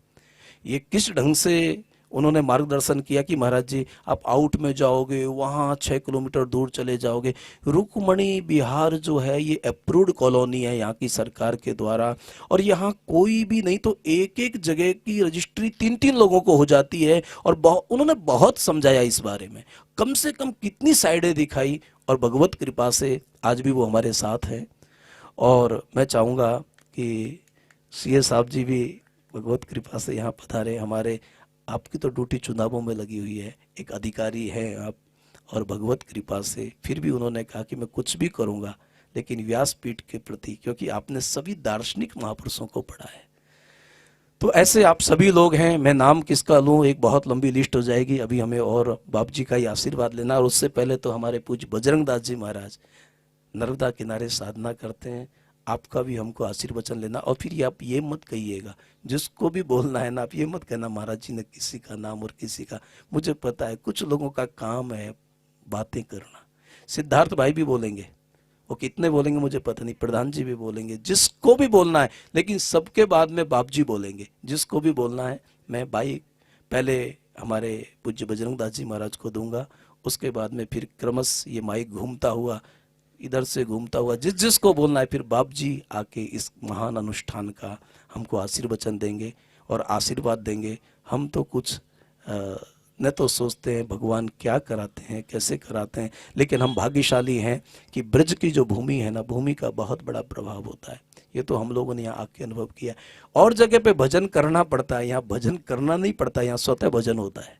ये किस ढंग से उन्होंने मार्गदर्शन किया कि महाराज जी आप आउट में जाओगे, वहाँ 6 किलोमीटर दूर चले जाओगे, रुक्मणी विहार जो है ये अप्रूव्ड कॉलोनी है यहाँ की सरकार के द्वारा, और यहाँ कोई भी नहीं तो एक एक जगह की रजिस्ट्री 3-3 लोगों को हो जाती है। और उन्होंने बहुत समझाया इस बारे में, कम से कम कितनी साइडें दिखाई, और भगवत कृपा से आज भी वो हमारे साथ हैं। और मैं चाहूँगा कि सीए साहब जी भी भगवत कृपा से यहाँ पधारे। हमारे आपकी तो ड्यूटी चुनावों में लगी हुई है, एक अधिकारी हैं आप, और भगवत कृपा से फिर भी उन्होंने कहा कि मैं कुछ भी करूँगा लेकिन व्यासपीठ के प्रति, क्योंकि आपने सभी दार्शनिक महापुरुषों को पढ़ा है। तो ऐसे आप सभी लोग हैं, मैं नाम किसका लूँ, एक बहुत लंबी लिस्ट हो जाएगी। अभी हमें और बाप जी का ही आशीर्वाद लेना, और उससे पहले तो हमारे पूज्य बजरंग दास जी महाराज नर्मदा किनारे साधना करते हैं, आपका भी हमको आशीर्वचन लेना। और फिर आप ये मत कहिएगा, जिसको भी बोलना है ना, आप ये मत कहना महाराज जी ने किसी का नाम और किसी का। मुझे पता है कुछ लोगों का काम है बातें करना। सिद्धार्थ भाई भी बोलेंगे, वो कितने बोलेंगे मुझे पता नहीं, प्रधान जी भी बोलेंगे, जिसको भी बोलना है, लेकिन सबके बाद में बाप जी बोलेंगे। जिसको भी बोलना है मैं भाई पहले हमारे पूज्य बजरंग दास जी महाराज को दूंगा, उसके बाद में फिर क्रमश ये माइक घूमता हुआ, इधर से घूमता हुआ, जिसको बोलना है, फिर बाप जी आके इस महान अनुष्ठान का हमको आशीर्वचन देंगे और आशीर्वाद देंगे। हम तो कुछ न तो सोचते हैं भगवान क्या कराते हैं, कैसे कराते हैं, लेकिन हम भाग्यशाली हैं कि ब्रज की जो भूमि है ना, भूमि का बहुत बड़ा प्रभाव होता है। ये तो हम लोगों ने यहाँ आके अनुभव किया। और जगह पे भजन करना पड़ता है, यहाँ भजन करना नहीं पड़ता, यहाँ स्वतः भजन होता है।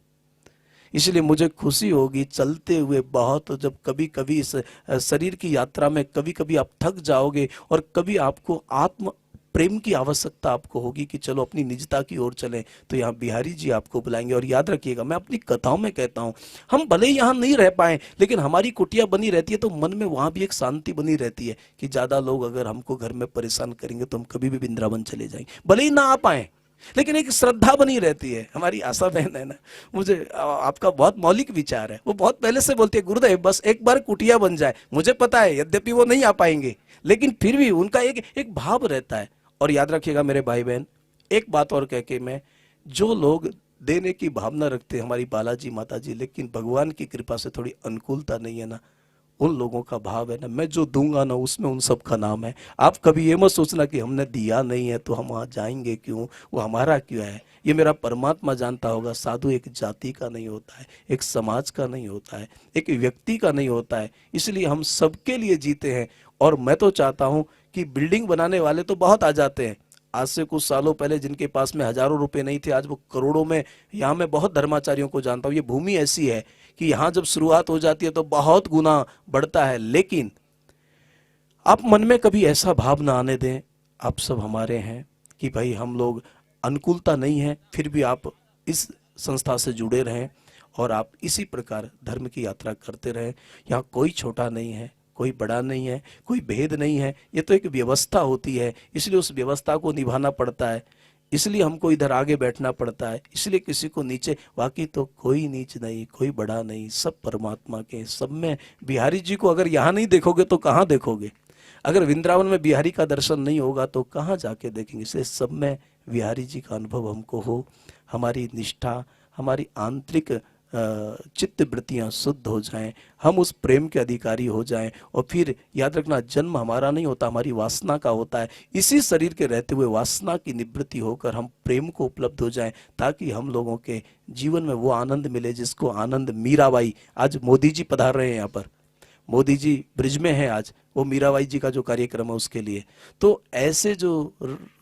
इसलिए मुझे खुशी होगी चलते हुए बहुत, जब कभी कभी इस शरीर की यात्रा में कभी कभी आप थक जाओगे और कभी आपको आत्म प्रेम की आवश्यकता आपको होगी कि चलो अपनी निजता की ओर चलें, तो यहाँ बिहारी जी आपको बुलाएंगे। और याद रखिएगा, मैं अपनी कथाओं में कहता हूँ, हम भले ही यहाँ नहीं रह पाए, लेकिन हमारी कुटिया बनी रहती है तो मन में वहाँ भी एक शांति बनी रहती है कि ज़्यादा लोग अगर हमको घर में परेशान करेंगे तो हम कभी भी वृंदावन चले जाएंगे, भले ही ना आ पाए, लेकिन एक श्रद्धा बनी रहती है। हमारी आशा बहन है ना, मुझे आपका बहुत मौलिक विचार है, वो बहुत पहले से बोलती है गुरुदेव बस एक बार कुटिया बन जाए। मुझे पता है यद्यपि वो नहीं आ पाएंगे, लेकिन फिर भी उनका एक भाव रहता है। और याद रखिएगा मेरे भाई बहन, एक बात और कह के मैं, जो लोग देने की भावना रखते हैं हमारी बालाजी माता जी, लेकिन भगवान की कृपा से थोड़ी अनुकूलता नहीं है ना, उन लोगों का भाव है ना, मैं जो दूंगा ना उसमें उन सब का नाम है। आप कभी ये मत सोचना कि हमने दिया नहीं है तो हम वहाँ जाएंगे क्यों, वो हमारा क्यों है। ये मेरा परमात्मा जानता होगा। साधु एक जाति का नहीं होता है, एक समाज का नहीं होता है, एक व्यक्ति का नहीं होता है, इसलिए हम सबके लिए जीते हैं। और मैं तो चाहता हूँ कि बिल्डिंग बनाने वाले तो बहुत आ जाते हैं, आज से कुछ सालों पहले जिनके पास में हजारों रुपए नहीं थे, आज वो करोड़ों में। यहाँ मैं बहुत धर्माचार्यों को जानता हूँ। ये भूमि ऐसी है कि यहाँ जब शुरुआत हो जाती है तो बहुत गुना बढ़ता है। लेकिन आप मन में कभी ऐसा भाव ना आने दें, आप सब हमारे हैं, कि भाई हम लोग अनुकूलता नहीं है, फिर भी आप इस संस्था से जुड़े रहें और आप इसी प्रकार धर्म की यात्रा करते रहें। यहाँ कोई छोटा नहीं है, कोई बड़ा नहीं है, कोई भेद नहीं है, ये तो एक व्यवस्था होती है, इसलिए उस व्यवस्था को निभाना पड़ता है, इसलिए हमको इधर आगे बैठना पड़ता है, इसलिए किसी को नीचे। बाकी तो कोई नीच नहीं, कोई बड़ा नहीं, सब परमात्मा के, सब में। बिहारी जी को अगर यहाँ नहीं देखोगे तो कहाँ देखोगे, अगर वृंदावन में बिहारी का दर्शन नहीं होगा तो कहाँ जाके देखेंगे। इसलिए सब में बिहारी जी का अनुभव हमको हो, हमारी निष्ठा, हमारी आंतरिक चित्त वृत्तियाँ शुद्ध हो जाएं, हम उस प्रेम के अधिकारी हो जाएं। और फिर याद रखना, जन्म हमारा नहीं होता, हमारी वासना का होता है। इसी शरीर के रहते हुए वासना की निवृत्ति होकर हम प्रेम को उपलब्ध हो जाएं, ताकि हम लोगों के जीवन में वो आनंद मिले जिसको आनंद मीराबाई, आज मोदी जी पधार रहे हैं यहाँ पर, मोदी जी ब्रिज में हैं आज, वो मीराबाई जी का जो कार्यक्रम है उसके लिए। तो ऐसे जो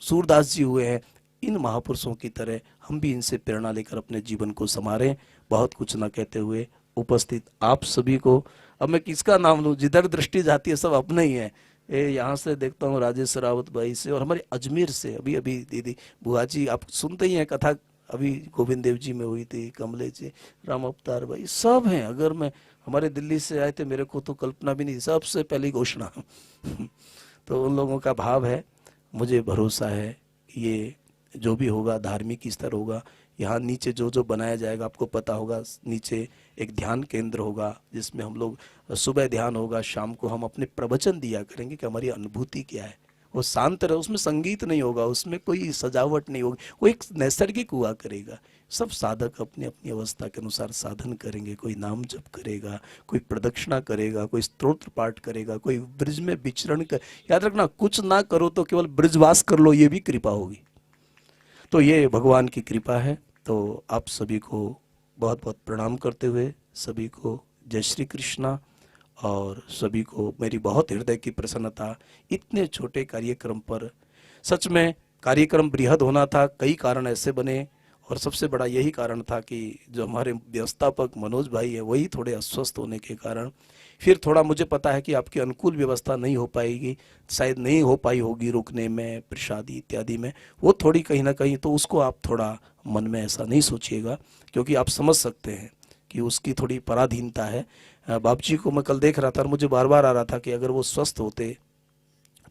सूरदास जी हुए हैं, इन महापुरुषों की तरह हम भी इनसे प्रेरणा लेकर अपने जीवन को संवारें। बहुत कुछ न कहते हुए उपस्थित आप सभी को, अब मैं किसका नाम लूँ, जिधर दृष्टि जाती है सब अपने ही हैं। यहाँ से देखता हूँ राजेश रावत भाई से, और हमारे अजमेर से अभी अभी दीदी बुआ जी, आप सुनते ही हैं कथा अभी गोविंद देव जी में हुई थी, कमले जी, राम अवतार भाई, सब हैं। अगर मैं हमारे दिल्ली से आए थे, मेरे को तो कल्पना भी नहीं थी, सबसे पहली घोषणा तो उन लोगों का भाव है, मुझे भरोसा है ये जो भी होगा धार्मिक स्तर होगा। यहाँ नीचे जो जो बनाया जाएगा, आपको पता होगा नीचे एक ध्यान केंद्र होगा जिसमें हम लोग सुबह ध्यान होगा, शाम को हम अपने प्रवचन दिया करेंगे कि हमारी अनुभूति क्या है। वो शांत रहे, उसमें संगीत नहीं होगा, उसमें कोई सजावट नहीं होगी, वो एक नैसर्गिक हुआ करेगा। सब साधक अपनी अपनी अवस्था के अनुसार साधन करेंगे, कोई नाम जप करेगा, कोई प्रदक्षिणा करेगा, कोई स्तोत्र पाठ करेगा, कोई ब्रिज में विचरण कर। याद रखना, कुछ ना करो तो केवल ब्रिजवास कर लो, ये भी कृपा होगी। तो ये भगवान की कृपा है। तो आप सभी को बहुत बहुत प्रणाम करते हुए सभी को जय श्री कृष्णा, और सभी को मेरी बहुत हृदय की प्रसन्नता। इतने छोटे कार्यक्रम पर सच में कार्यक्रम बृहद होना था, कई कारण ऐसे बने, और सबसे बड़ा यही कारण था कि जो हमारे व्यवस्थापक मनोज भाई है वही थोड़े अस्वस्थ होने के कारण फिर थोड़ा, मुझे पता है कि आपकी अनुकूल व्यवस्था नहीं हो पाएगी, शायद नहीं हो पाई होगी रुकने में, प्रसादी इत्यादि में, वो थोड़ी कहीं ना कहीं, तो उसको आप थोड़ा मन में ऐसा नहीं सोचिएगा, क्योंकि आप समझ सकते हैं कि उसकी थोड़ी पराधीनता है। बाप जी को मैं कल देख रहा था और मुझे बार बार आ रहा था कि अगर वो स्वस्थ होते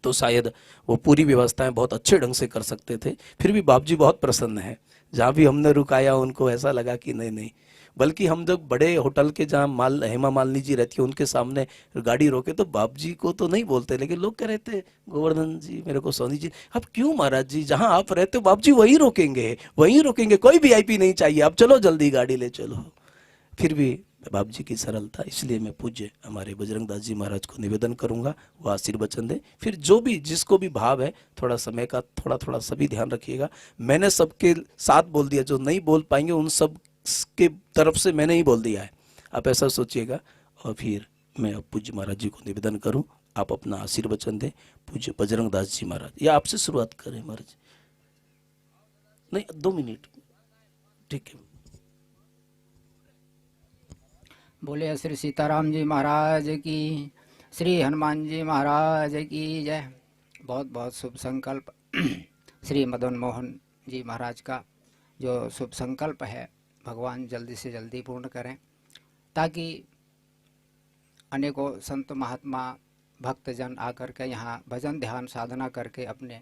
तो शायद वो पूरी व्यवस्थाएं बहुत अच्छे ढंग से कर सकते थे। फिर भी बाप जी बहुत प्रसन्न हैं, जहाँ भी हमने रुकाया उनको ऐसा लगा कि नहीं नहीं, बल्कि हम जब बड़े होटल के जहाँ हेमा मालिनी जी रहती है उनके सामने गाड़ी रोके तो बाप जी को तो नहीं बोलते, लेकिन लोग कह रहे थे गोवर्धन जी, मेरे को सोनी जी, अब क्यों महाराज जी, जहाँ आप रहते हो बाप जी वहीं रोकेंगे, वहीं रोकेंगे, कोई VIP नहीं चाहिए, आप चलो जल्दी गाड़ी ले चलो। फिर भी बाप जी की सरलता, इसलिए मैं पूज्य हमारे बजरंग दास जी महाराज को निवेदन करूंगा वो आशीर्वचन दे। फिर जो भी जिसको भी भाव है, थोड़ा समय का थोड़ा थोड़ा सभी ध्यान रखिएगा। मैंने सबके साथ बोल दिया, जो नहीं बोल पाएंगे उन सब के तरफ से मैंने ही बोल दिया है, आप ऐसा सोचिएगा। और फिर मैं अब पूज्य महाराज जी को निवेदन करूं, आप अपना आशीर्वचन दें। पूज्य बजरंग दास जी महाराज, या आपसे शुरुआत करें महाराज? नहीं, 2 मिनट, ठीक है। बोले श्री सीताराम जी महाराज की, श्री हनुमान जी महाराज की जय। बहुत बहुत शुभ संकल्प श्री मदन मोहन जी महाराज का जो शुभ संकल्प है, भगवान जल्दी से जल्दी पूर्ण करें, ताकि अनेकों संत महात्मा भक्तजन आकर के यहाँ भजन ध्यान साधना करके अपने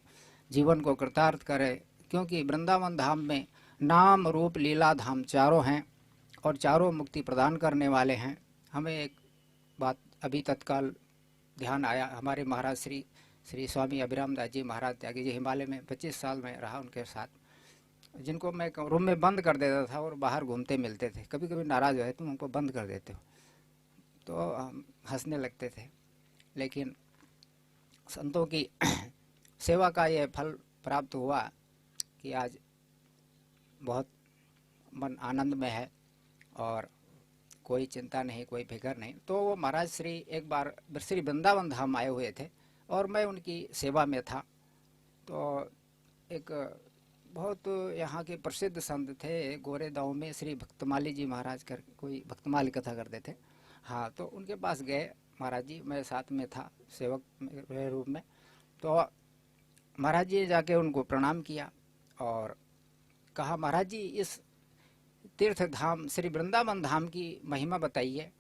जीवन को कृतार्थ करें। क्योंकि वृंदावन धाम में नाम रूप लीला धाम चारों हैं और चारों मुक्ति प्रदान करने वाले हैं। हमें एक बात अभी तत्काल ध्यान आया, हमारे महाराज श्री स्वामी अभिराम दास जी महाराज त्यागी जी, हिमालय में 25 साल में रहा उनके साथ, जिनको मैं रूम में बंद कर देता था और बाहर घूमते मिलते थे। कभी कभी नाराज़ हुए, तुम हमको बंद कर देते हो, तो हम हंसने लगते थे। लेकिन संतों की सेवा का ये फल प्राप्त हुआ कि आज बहुत मन आनंद में है और कोई चिंता नहीं, कोई फिक्र नहीं। तो वो महाराज श्री एक बार श्री वृंदावन धाम आए हुए थे और मैं उनकी सेवा में था। तो एक बहुत यहाँ के प्रसिद्ध संत थे गोरे गाँव में, श्री भक्तमाली जी महाराज कर कोई भक्तमाली कथा करते थे, हाँ, तो उनके पास गए महाराज जी, मैं साथ में था सेवक के रूप में। तो महाराज जी जाके उनको प्रणाम किया और कहा, महाराज जी इस तीर्थ धाम श्री वृंदावन धाम की महिमा बताइए,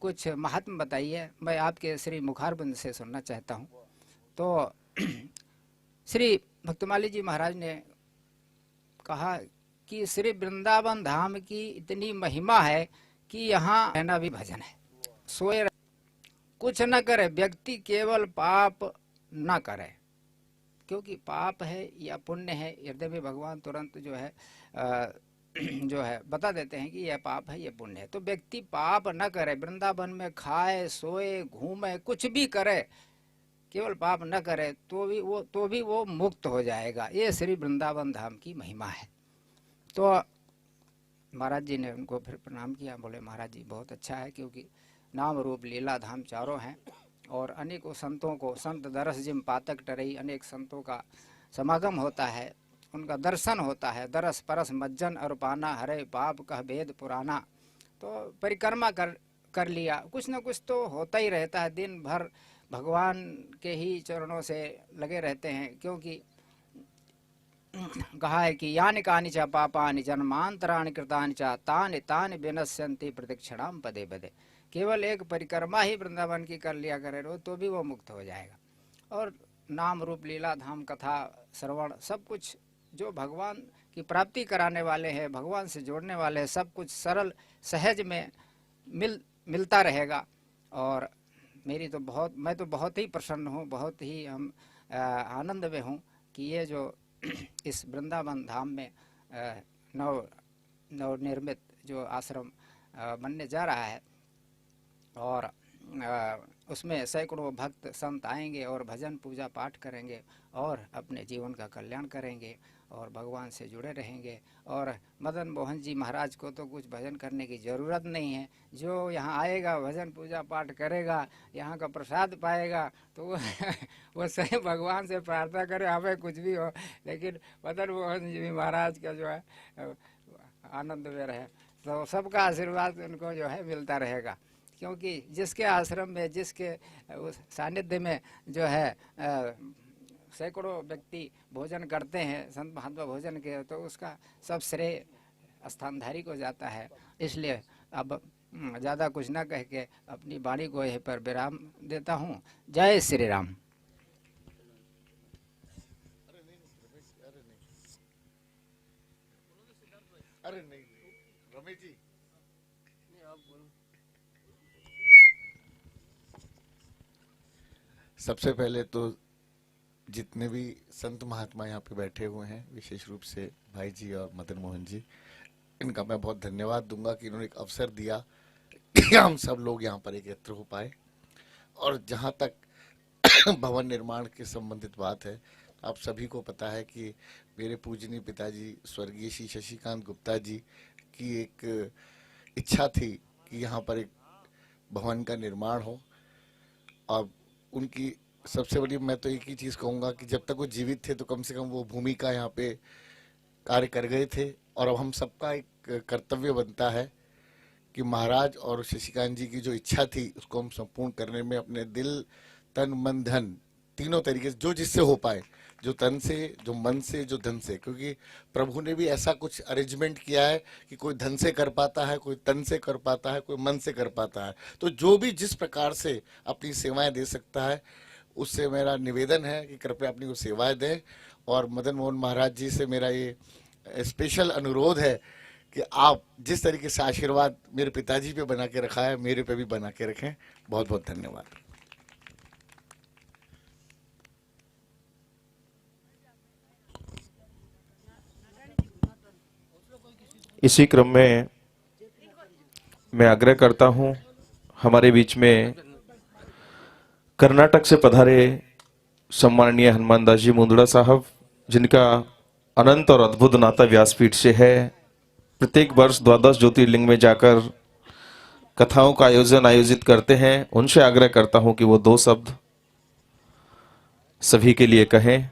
कुछ महात्म बताइए, मैं आपके श्री मुखारबिंद से सुनना चाहता हूँ। तो श्री भक्तमाली जी महाराज ने कहा कि श्री वृंदावन धाम की इतनी महिमा है कि यहाँ रहना भी भजन है, सोए कुछ न करे व्यक्ति, केवल पाप न करे, क्योंकि पाप है या पुण्य है हृदय में भगवान तुरंत जो है बता देते हैं कि यह पाप है, यह पुण्य है। तो व्यक्ति पाप न करे, वृंदावन में खाए सोए घूमे कुछ भी करे, केवल पाप न करे तो भी वो मुक्त हो जाएगा। ये श्री वृंदावन धाम की महिमा है। तो महाराज जी ने उनको फिर प्रणाम किया, बोले महाराज जी बहुत अच्छा है, क्योंकि नाम रूप लीला धाम चारों हैं और अनेकों संतों को, संत दरस जिम पातक टरई, अनेक संतों का समागम होता है, उनका दर्शन होता है। दरस परस मज्जन और पाना, हरे पाप कह भेद पुराना। तो परिक्रमा कर लिया, कुछ न कुछ तो होता ही रहता है, दिन भर भगवान के ही चरणों से लगे रहते हैं। क्योंकि कहा है कि यानि कानि च पापानि जन्मांतराणि कृतानि च तानि तानि विनश्यन्ति प्रतिक्षणाम पदे पदे। केवल एक परिक्रमा ही वृंदावन की कर लिया करे रो तो भी वो मुक्त हो जाएगा। और नाम रूप लीला धाम कथा श्रवण सब कुछ जो भगवान की प्राप्ति कराने वाले हैं, भगवान से जोड़ने वाले हैं, सब कुछ सरल सहज में मिलता रहेगा। और मैं तो बहुत ही प्रसन्न हूँ, बहुत ही हम आनंद में हूँ कि ये जो इस वृंदावन धाम में नवनिर्मित जो आश्रम बनने जा रहा है और उसमें सैकड़ों भक्त संत आएंगे और भजन पूजा पाठ करेंगे और अपने जीवन का कल्याण करेंगे और भगवान से जुड़े रहेंगे। और मदन मोहन जी महाराज को तो कुछ भजन करने की ज़रूरत नहीं है, जो यहाँ आएगा भजन पूजा पाठ करेगा, यहाँ का प्रसाद पाएगा तो वो सही भगवान से प्रार्थना करे हमें कुछ भी हो, लेकिन मदन मोहन जी महाराज का जो है आनंद में रहे तो सबका आशीर्वाद उनको जो है मिलता रहेगा। क्योंकि जिसके आश्रम में जिसके उस सानिध्य में जो है सैकड़ों व्यक्ति भोजन करते हैं संत महात्मा भोजन के, तो उसका सब श्रेय स्थानधारी को जाता है। इसलिए अब ज़्यादा कुछ ना कह के अपनी वाणी को यहीं पर विराम देता हूँ। जय श्री राम। अरे नहीं रमेश जी, सबसे पहले तो जितने भी संत महात्मा यहाँ पे बैठे हुए हैं, विशेष रूप से भाई जी और मदन मोहन जी, इनका मैं बहुत धन्यवाद दूंगा कि इन्होंने एक अवसर दिया कि हम सब लोग यहाँ पर एकत्र हो पाए। और जहाँ तक भवन निर्माण के संबंधित बात है, आप सभी को पता है कि मेरे पूजनीय पिताजी स्वर्गीय श्री शशिकांत गुप्ता जी की एक इच्छा थी कि यहाँ पर एक भवन का निर्माण हो। और उनकी सबसे बड़ी मैं तो एक ही चीज़ कहूँगा कि जब तक वो जीवित थे तो कम से कम वो भूमि का यहाँ पे कार्य कर गए थे। और अब हम सबका एक कर्तव्य बनता है कि महाराज और शशिकांत जी की जो इच्छा थी उसको हम संपूर्ण करने में अपने दिल तन मन धन तीनों तरीके से जो जिससे हो पाए, जो तन से, जो मन से, जो धन से, क्योंकि प्रभु ने भी ऐसा कुछ अरेंजमेंट किया है कि कोई धन से कर पाता है, कोई तन से कर पाता है, कोई मन से कर पाता है। तो जो भी जिस प्रकार से अपनी सेवाएं दे सकता है, उससे मेरा निवेदन है कि कृपया अपनी वो सेवाएं दें। और मदन मोहन महाराज जी से मेरा ये स्पेशल अनुरोध है कि आप जिस तरीके से आशीर्वाद मेरे पिताजी पे बना के रखा है, मेरे पे भी बना के रखें। बहुत बहुत धन्यवाद। इसी क्रम में मैं आग्रह करता हूं, हमारे बीच में कर्नाटक से पधारे सम्माननीय हनुमान दास जी मुंदड़ा साहब, जिनका अनंत और अद्भुत नाता व्यासपीठ से है। प्रत्येक वर्ष द्वादश ज्योतिर्लिंग में जाकर कथाओं का आयोजित करते हैं। उनसे आग्रह करता हूं कि वो दो शब्द सभी के लिए कहें।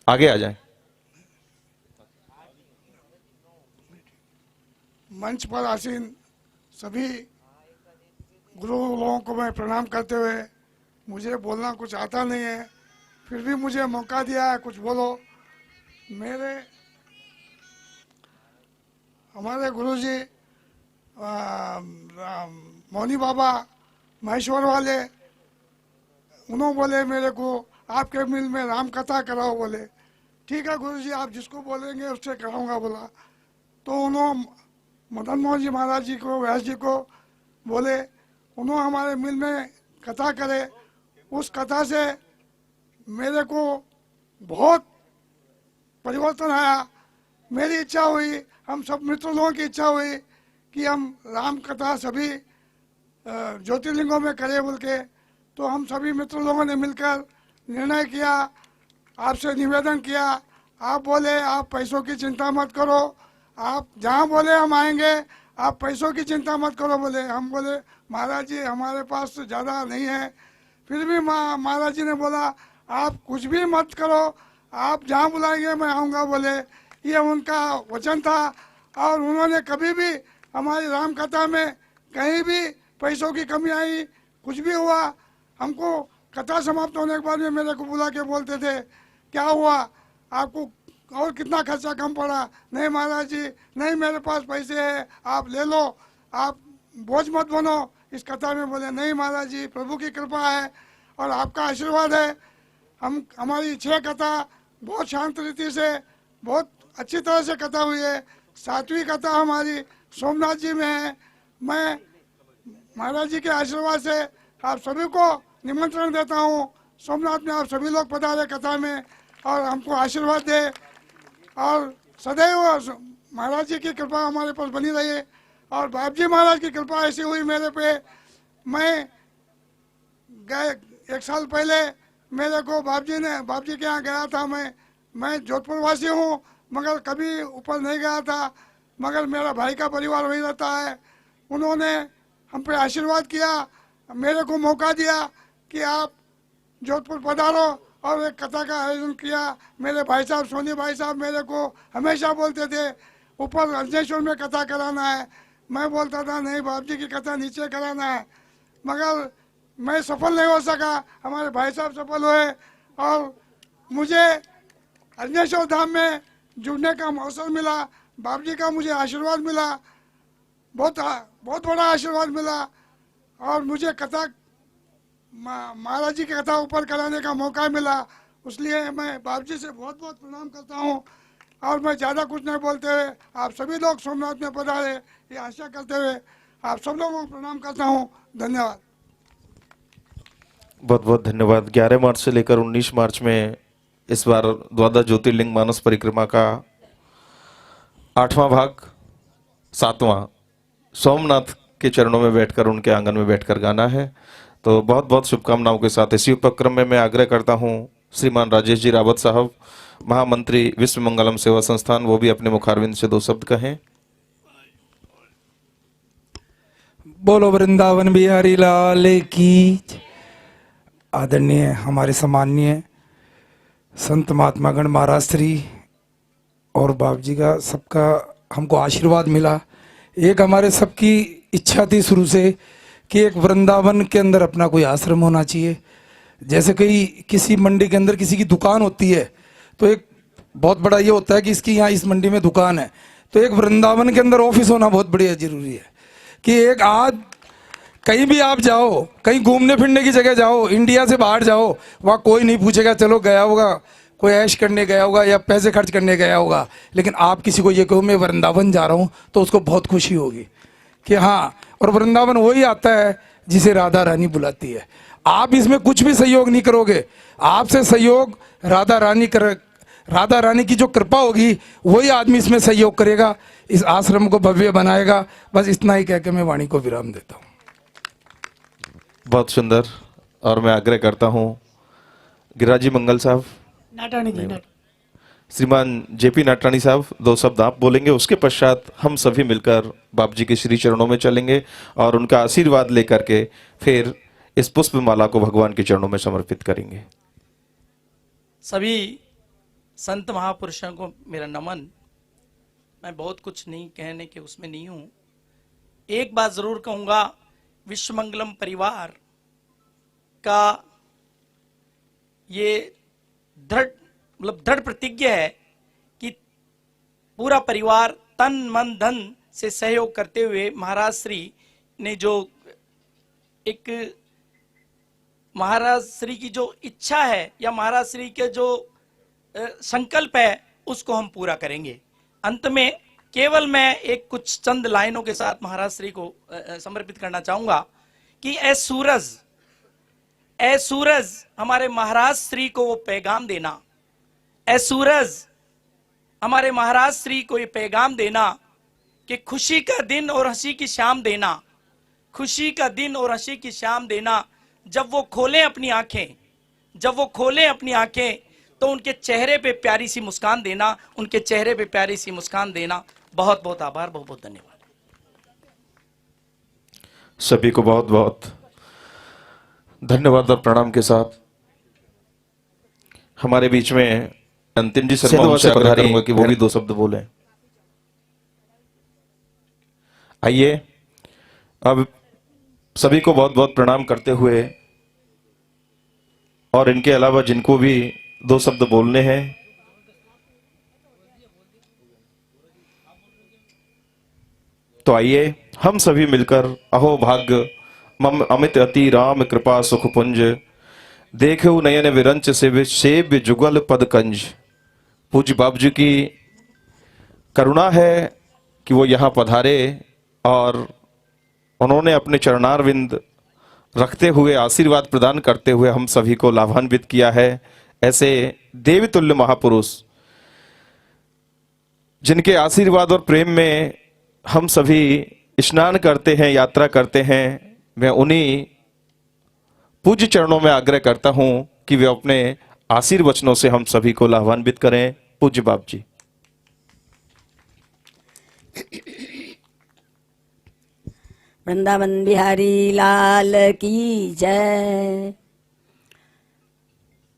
आगे आ जाएं। मंच पर आसीन सभी गुरु लोगों को मैं प्रणाम करते हुए, मुझे बोलना कुछ आता नहीं है, फिर भी मुझे मौका दिया है, कुछ बोलो। हमारे गुरुजी मौनी बाबा महेश्वर वाले, उन्होंने बोले मेरे को आपके मिल में राम कथा कराओ। बोले ठीक है गुरुजी, आप जिसको बोलेंगे उससे कराऊंगा बोला। तो उन्होंने मदन मोहन जी महाराज जी को, व्यास जी को बोले उन्होंने हमारे मिल में कथा करे। उस कथा से मेरे को बहुत परिवर्तन आया। मेरी इच्छा हुई, हम सब मित्र लोगों की इच्छा हुई कि हम राम कथा सभी ज्योतिर्लिंगों में करें बोल के। तो हम सभी मित्र लोगों ने मिलकर निर्णय किया, आपसे निवेदन किया। आप बोले आप पैसों की चिंता मत करो, आप जहाँ बोले हम आएंगे, आप पैसों की चिंता मत करो। बोले हम बोले महाराज जी हमारे पास तो ज़्यादा नहीं है। फिर भी महाराज जी ने बोला आप कुछ भी मत करो, आप जहाँ बुलाएंगे मैं आऊँगा। बोले ये उनका वचन था। और उन्होंने कभी भी हमारी राम कथा में कहीं भी पैसों की कमी आई, कुछ भी हुआ, हमको कथा समाप्त होने के बाद में मेरे को बुला के बोलते थे क्या हुआ। आपको और कितना खर्चा कम पड़ा। नहीं महाराज जी, नहीं मेरे पास पैसे है, आप ले लो, आप बोझ मत बनो इस कथा में। बोले नहीं महाराज जी, प्रभु की कृपा है और आपका आशीर्वाद है। हमारी 6 कथा बहुत शांत रीति से, बहुत अच्छी तरह से कथा हुई है। 7वीं कथा हमारी सोमनाथ जी में है। मैं महाराज जी के आशीर्वाद से आप सभी को निमंत्रण देता हूँ, सोमनाथ में आप सभी लोग पधारे कथा में और हमको आशीर्वाद दे और सदैव महाराज जी की कृपा हमारे पर बनी रही। और बाप जी महाराज की कृपा ऐसी हुई मेरे पे, मैं गए 1 साल पहले मेरे को बाप जी के यहाँ गया था। मैं जोधपुर वासी हूँ मगर कभी ऊपर नहीं गया था, मगर मेरा भाई का परिवार वही रहता है। उन्होंने हम पे आशीर्वाद किया, मेरे को मौका दिया कि आप जोधपुर पधारो और एक कथा का आयोजन किया। मेरे भाई साहब, सोनी भाई साहब मेरे को हमेशा बोलते थे ऊपर रजनेश्वर में कथा कराना है। मैं बोलता था नहीं बाप जी की कथा नीचे कराना है, मगर मैं सफल नहीं हो सका। हमारे भाई साहब सफल हुए और मुझे रजनेश्वर धाम में जुड़ने का अवसर मिला। बाप जी का मुझे आशीर्वाद मिला, बहुत बड़ा आशीर्वाद मिला और मुझे कथा महाराज जी की कथा ऊपर कराने का मौका मिला। इसलिए मैं बाप जी से बहुत बहुत प्रणाम करता हूँ और मैं ज़्यादा कुछ नहीं बोलते हुए आप सभी लोग सोमनाथ में पधारे ये आशा करते हुए आप सब लोगों को प्रणाम करता हूँ। धन्यवाद। बहुत बहुत धन्यवाद। 11 मार्च से लेकर 19 मार्च में इस बार द्वादश ज्योतिर्लिंग मानस परिक्रमा का 8वां भाग 7वां सोमनाथ के चरणों में बैठकर, उनके आंगन में बैठकर गाना है। तो बहुत बहुत शुभकामनाओं के साथ इसी उपक्रम में मैं आग्रह करता हूं श्रीमान राजेश जी रावत साहब, महामंत्री विश्व मंगलम सेवा संस्थान, वो भी अपने मुखारविंद से 2 शब्द कहें। बोलो वृंदावन बिहारी लाल की। आदरणीय हमारे सम्माननीय संत महात्मा गण महाराज श्री और बाप जी का सबका हमको आशीर्वाद मिला। एक हमारे सबकी इच्छा थी शुरू से कि एक वृंदावन के अंदर अपना कोई आश्रम होना चाहिए। जैसे किसी मंडी के अंदर किसी की दुकान होती है तो एक बहुत बड़ा ये होता है कि इसकी यहाँ इस मंडी में दुकान है, तो एक वृंदावन के अंदर ऑफिस होना बहुत बढ़िया जरूरी है कि एक आज कहीं भी आप जाओ, कहीं घूमने फिरने की जगह जाओ, इंडिया से बाहर जाओ, वहाँ कोई नहीं पूछेगा चलो गया होगा, कोई ऐश करने गया होगा या पैसे खर्च करने गया होगा। लेकिन आप किसी को ये कहो मैं वृंदावन जा रहा हूँ तो उसको बहुत खुशी होगी कि हाँ, और वृंदावन वही आता है जिसे राधा रानी बुलाती है। आप इसमें कुछ भी सहयोग नहीं करोगे, आपसे सहयोग राधा रानी की जो कृपा होगी वही आदमी इसमें सहयोग करेगा, इस आश्रम को भव्य बनाएगा। बस इतना ही कह के मैं वाणी को विराम देता हूँ। बहुत सुंदर। और मैं आग्रह करता हूँ गिरिराजी मंगल साहब, श्रीमान जेपी नाटानी साहब 2 शब्द आप बोलेंगे, उसके पश्चात हम सभी मिलकर बाप जी के श्री चरणों में चलेंगे और उनका आशीर्वाद लेकर के फिर इस पुष्प माला को भगवान के चरणों में समर्पित करेंगे। सभी संत महापुरुषों को मेरा नमन। मैं बहुत कुछ नहीं कहने के उसमें नहीं हूं। एक बात जरूर कहूंगा, विश्व मंगलम परिवार का ये दृढ़ प्रतिज्ञा है कि पूरा परिवार तन मन धन से सहयोग करते हुए महाराज श्री ने जो एक महाराज श्री की जो इच्छा है या महाराज श्री के जो संकल्प है उसको हम पूरा करेंगे। अंत में केवल मैं एक कुछ चंद लाइनों के साथ महाराज श्री को समर्पित करना चाहूंगा कि ए सूरज हमारे महाराज श्री को वो पैगाम देना, ए सूरज हमारे महाराज श्री को ये पैगाम देना कि खुशी का दिन और हंसी की शाम देना, खुशी का दिन और हंसी की शाम देना। जब वो खोलें अपनी आंखें तो उनके चेहरे पे प्यारी सी मुस्कान देना, उनके चेहरे पे प्यारी सी मुस्कान देना। बहुत बहुत आभार, बहुत बहुत धन्यवाद। सभी को बहुत बहुत धन्यवाद और प्रणाम के साथ हमारे बीच में अंतिम जी शर्मा उनसे आग्रह करूंगा कि वो भी 2 शब्द बोलें। आइए अब सभी को बहुत बहुत प्रणाम करते हुए और इनके अलावा जिनको भी 2 शब्द बोलने हैं तो आइए हम सभी मिलकर अहो भाग्य मम अमित अति राम कृपा सुख पुंज देखो नयन विरंच से सेव्य जुगल पद कंज। पूज्य बाबू जी की करुणा है कि वो यहाँ पधारे और उन्होंने अपने चरणारविंद रखते हुए आशीर्वाद प्रदान करते हुए हम सभी को लाभान्वित किया है। ऐसे देवतुल्य महापुरुष जिनके आशीर्वाद और प्रेम में हम सभी स्नान करते हैं, यात्रा करते हैं, मैं उन्हीं पूज्य चरणों में आग्रह करता हूं कि वे अपने आशीर्वचनों से हम सभी को लाभान्वित करें। पूज्य बाप जी। वृंदावन बिहारी लाल की जय।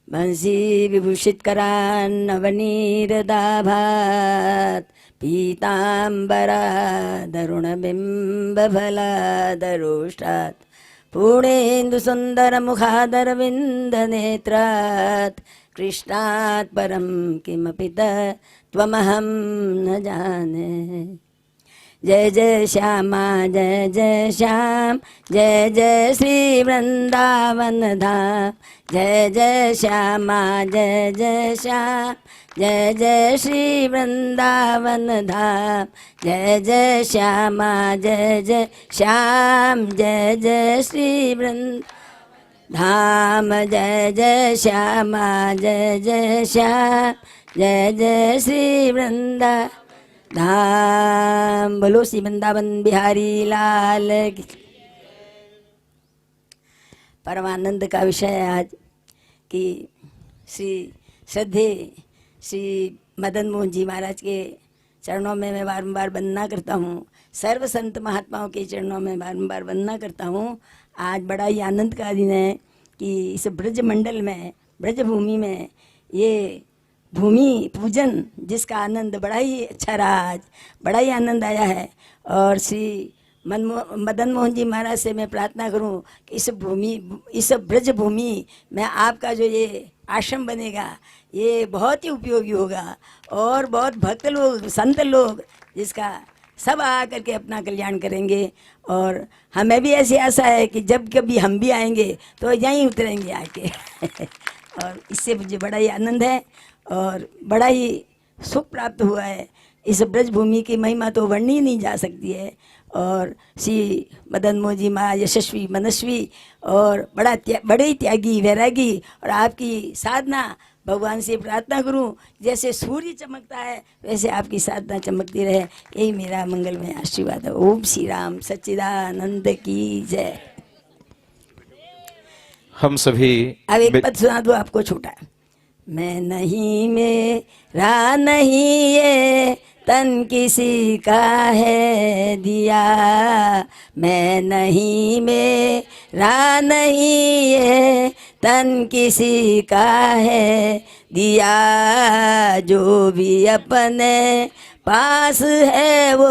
बंसी विभूषित करान नवनीर दाभात पीतांबरा दरुण बिंब फला दरुष्टात पूर्णेन्दु सुंदर मुखादर विंद नेत्रात कृष्णात् परम किमपि त्वमहं न जाने। जय जय श्यामा जय जय श्याम, जय जय श्री वृंदावन धाम। जय जय श्यामा जय जय श्याम, जय जय श्री वृंदावन धाम। जय जय श्यामा जय जय श्याम, जय जय श्री वृंदावन धाम। जय जय श्यामा जय जय श्याम, जय जय श्री वृंदावन धाम। बोलो श्री वृंदावन बिहारी लाल की। परमानंद का विषय है आज कि श्री श्रद्धे श्री मदन मोहन जी महाराज के चरणों में मैं बारंबार वंदना करता हूँ। सर्व संत महात्माओं के चरणों में बारंबार वंदना करता हूँ। आज बड़ा ही आनंद का दिन है कि इस ब्रज मंडल में, ब्रज भूमि में ये भूमि पूजन जिसका आनंद बड़ा ही अच्छा रहा, आज बड़ा ही आनंद आया है। और श्री मदन मोहन जी महाराज से मैं प्रार्थना करूं कि इस ब्रज भूमि में आपका जो ये आश्रम बनेगा ये बहुत ही उपयोगी होगा और बहुत भक्त लोग, संत लोग जिसका सब आ करके अपना कल्याण करेंगे। और हमें भी ऐसी आशा है कि जब कभी हम भी आएंगे तो यहीं उतरेंगे आके और इससे मुझे बड़ा ही आनंद है और बड़ा ही सुख प्राप्त हुआ है। इस ब्रज भूमि की महिमा तो वर्णनी नहीं जा सकती है। और श्री मदन मोहन जी माँ यशस्वी मनस्वी और बड़े ही त्यागी वैरागी, और आपकी साधना भगवान से प्रार्थना करूं जैसे सूर्य चमकता है वैसे आपकी साधना चमकती रहे, यही मेरा मंगलमय आशीर्वाद है। ओम श्री राम सच्चिदानंद की जय। हम सभी अब एक पद सुना दो आपको छोटा। मैं नहीं मेरा नहीं ये तन किसी का है दिया, मैं नहीं मेरा नहीं ये तन किसी का है दिया, जो भी अपने पास है वो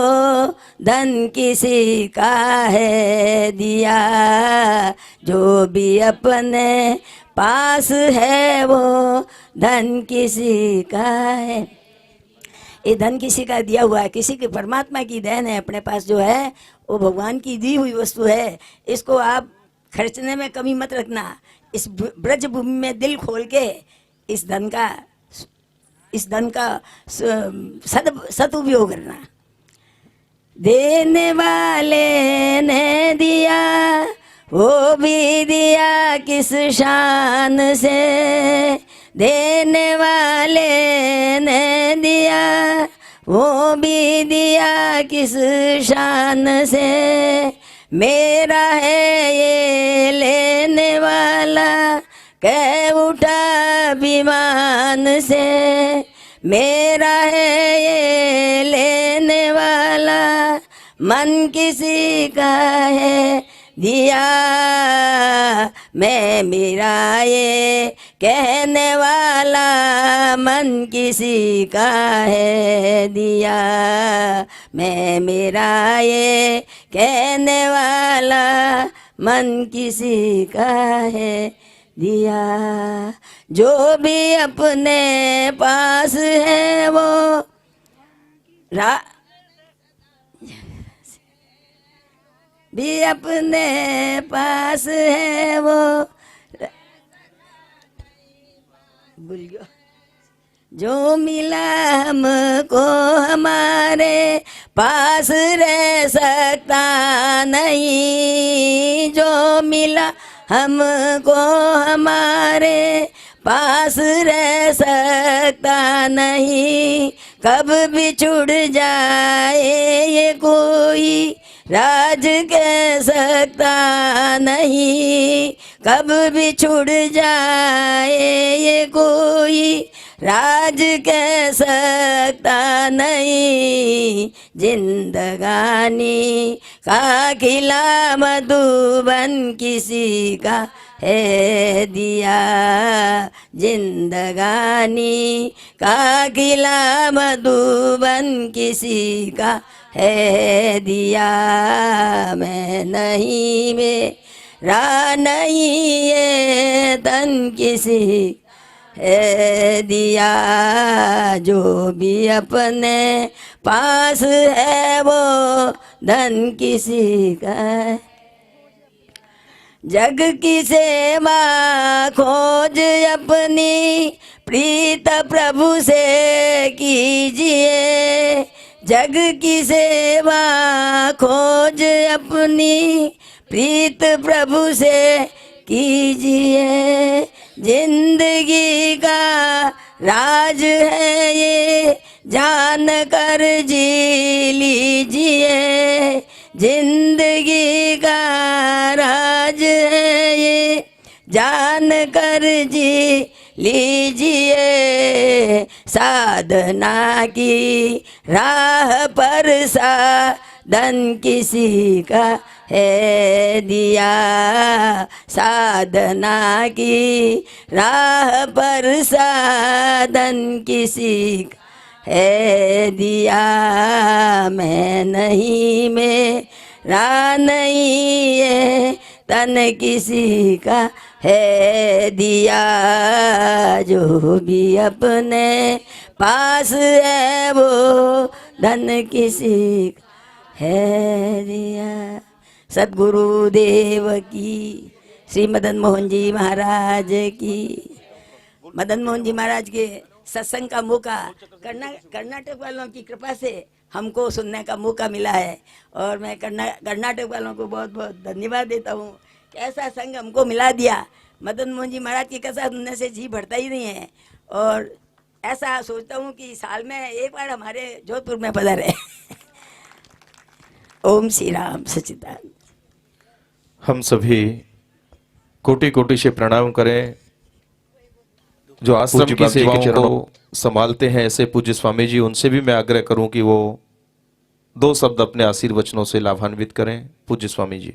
धन किसी का है दिया, जो भी अपने पास है वो धन किसी का है। ये धन किसी का दिया हुआ है, किसी के परमात्मा की देन है। अपने पास जो है वो भगवान की दी हुई वस्तु है, इसको आप खर्चने में कमी मत रखना। इस ब्रज भूमि में दिल खोल के इस धन का सदुपयोग करना। देने वाले ने दिया वो भी दिया किस शान से, देने वाले ने दिया वो भी दिया किस शान से, मेरा है ये लेने वाला कह उठा विमान से, मेरा है ये लेने वाला मन किसी का है दिया, मैं मेरा ये कहने वाला मन किसी का है दिया, मैं मेरा ये कहने वाला मन किसी का है दिया, जो भी अपने पास है वो भी अपने पास है वो भूल गया जो मिला हमको हमारे पास रह सकता नहीं, जो मिला हमको हमारे पास रह सकता नहीं, कब भी छुड़ जाए ये कोई राज कह सकता नहीं, कब भी छुड़ जाए ये कोई राज कह सकता नहीं, जिंदगानी का खिला मधुबन किसी का है दिया, जिंदगानी का खिला मधुबन किसी का है दिया, मैं नहीं मेरा नहीं ये तन किसी है दिया, जो भी अपने पास है वो धन किसी का है। जग की सेवा खोज अपनी प्रीत प्रभु से कीजिए, जग की सेवा खोज अपनी प्रीत प्रभु से कीजिए, जिंदगी का राज है ये जान कर जी लीजिए, जिंदगी का राज है ये जान कर जी लीजिए, साधना की राह पर साधन किसी का है दिया, साधना की राह पर साधन किसी का है दिया, मैं नहीं मेरा नहीं ये तन किसी का है दिया, जो भी अपने पास है वो धन किसी का है दिया। सद्गुरुदेव की, श्री मदन मोहन जी महाराज की। मदन मोहन जी महाराज के सत्संग का मौका कर्नाटक वालों की कृपा से हमको सुनने का मौका मिला है, और मैं कर्नाटक वालों को बहुत बहुत धन्यवाद देता हूँ कि ऐसा संग हमको मिला दिया। मदन मोहन जी महाराज की कथा सुनने से जी भरता ही नहीं है, और ऐसा सोचता हूँ कि साल में एक बार हमारे जोधपुर में पधारे। ओम श्री राम सच्चिदानंद। हम सभी कोटि कोटि से प्रणाम करें जो आश्रम की सेवाओं को संभालते हैं ऐसे पूज्य स्वामी जी, उनसे भी मैं आग्रह करूं कि वो दो शब्द अपने आशीर्वचनों से लाभान्वित करें। पूज्य स्वामी जी।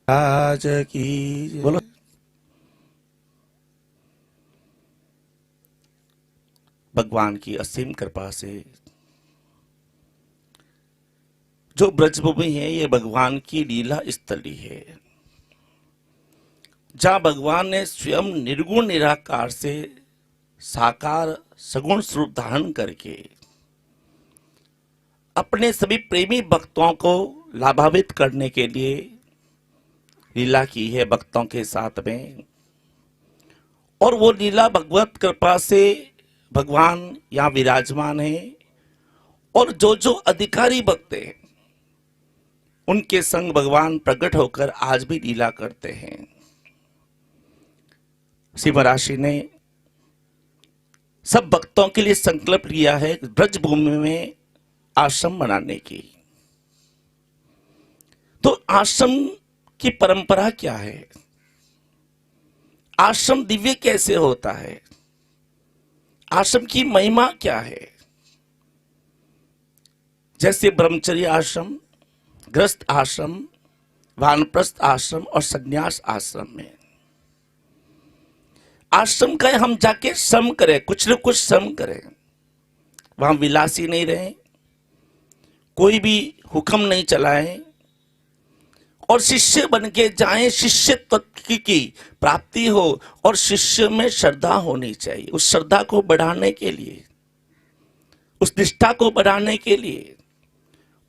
आज की बोलो। भगवान की असीम कृपा से जो ब्रजभूमि है ये भगवान की लीला स्थली है, जहां भगवान ने स्वयं निर्गुण निराकार से साकार सगुण स्वरूप धारण करके अपने सभी प्रेमी भक्तों को लाभान्वित करने के लिए लीला की है भक्तों के साथ में। और वो लीला भगवत कृपा से भगवान यहाँ विराजमान है, और जो जो अधिकारी भक्त हैं उनके संग भगवान प्रकट होकर आज भी लीला करते हैं। श्री महाराज ने सब भक्तों के लिए संकल्प लिया है ब्रजभूमि में आश्रम बनाने की। तो आश्रम की परंपरा क्या है, आश्रम दिव्य कैसे होता है, आश्रम की महिमा क्या है। जैसे ब्रह्मचर्य आश्रम, गृहस्थ आश्रम, वानप्रस्थ आश्रम और संन्यास आश्रम में आश्रम का हम जाके श्रम करें, कुछ न कुछ श्रम करें, वहां विलासी नहीं रहे, कोई भी हुक्म नहीं चलाएं, और शिष्य बन के जाएं, शिष्यत्व की प्राप्ति हो, और शिष्य में श्रद्धा होनी चाहिए। उस श्रद्धा को बढ़ाने के लिए, उस निष्ठा को बढ़ाने के लिए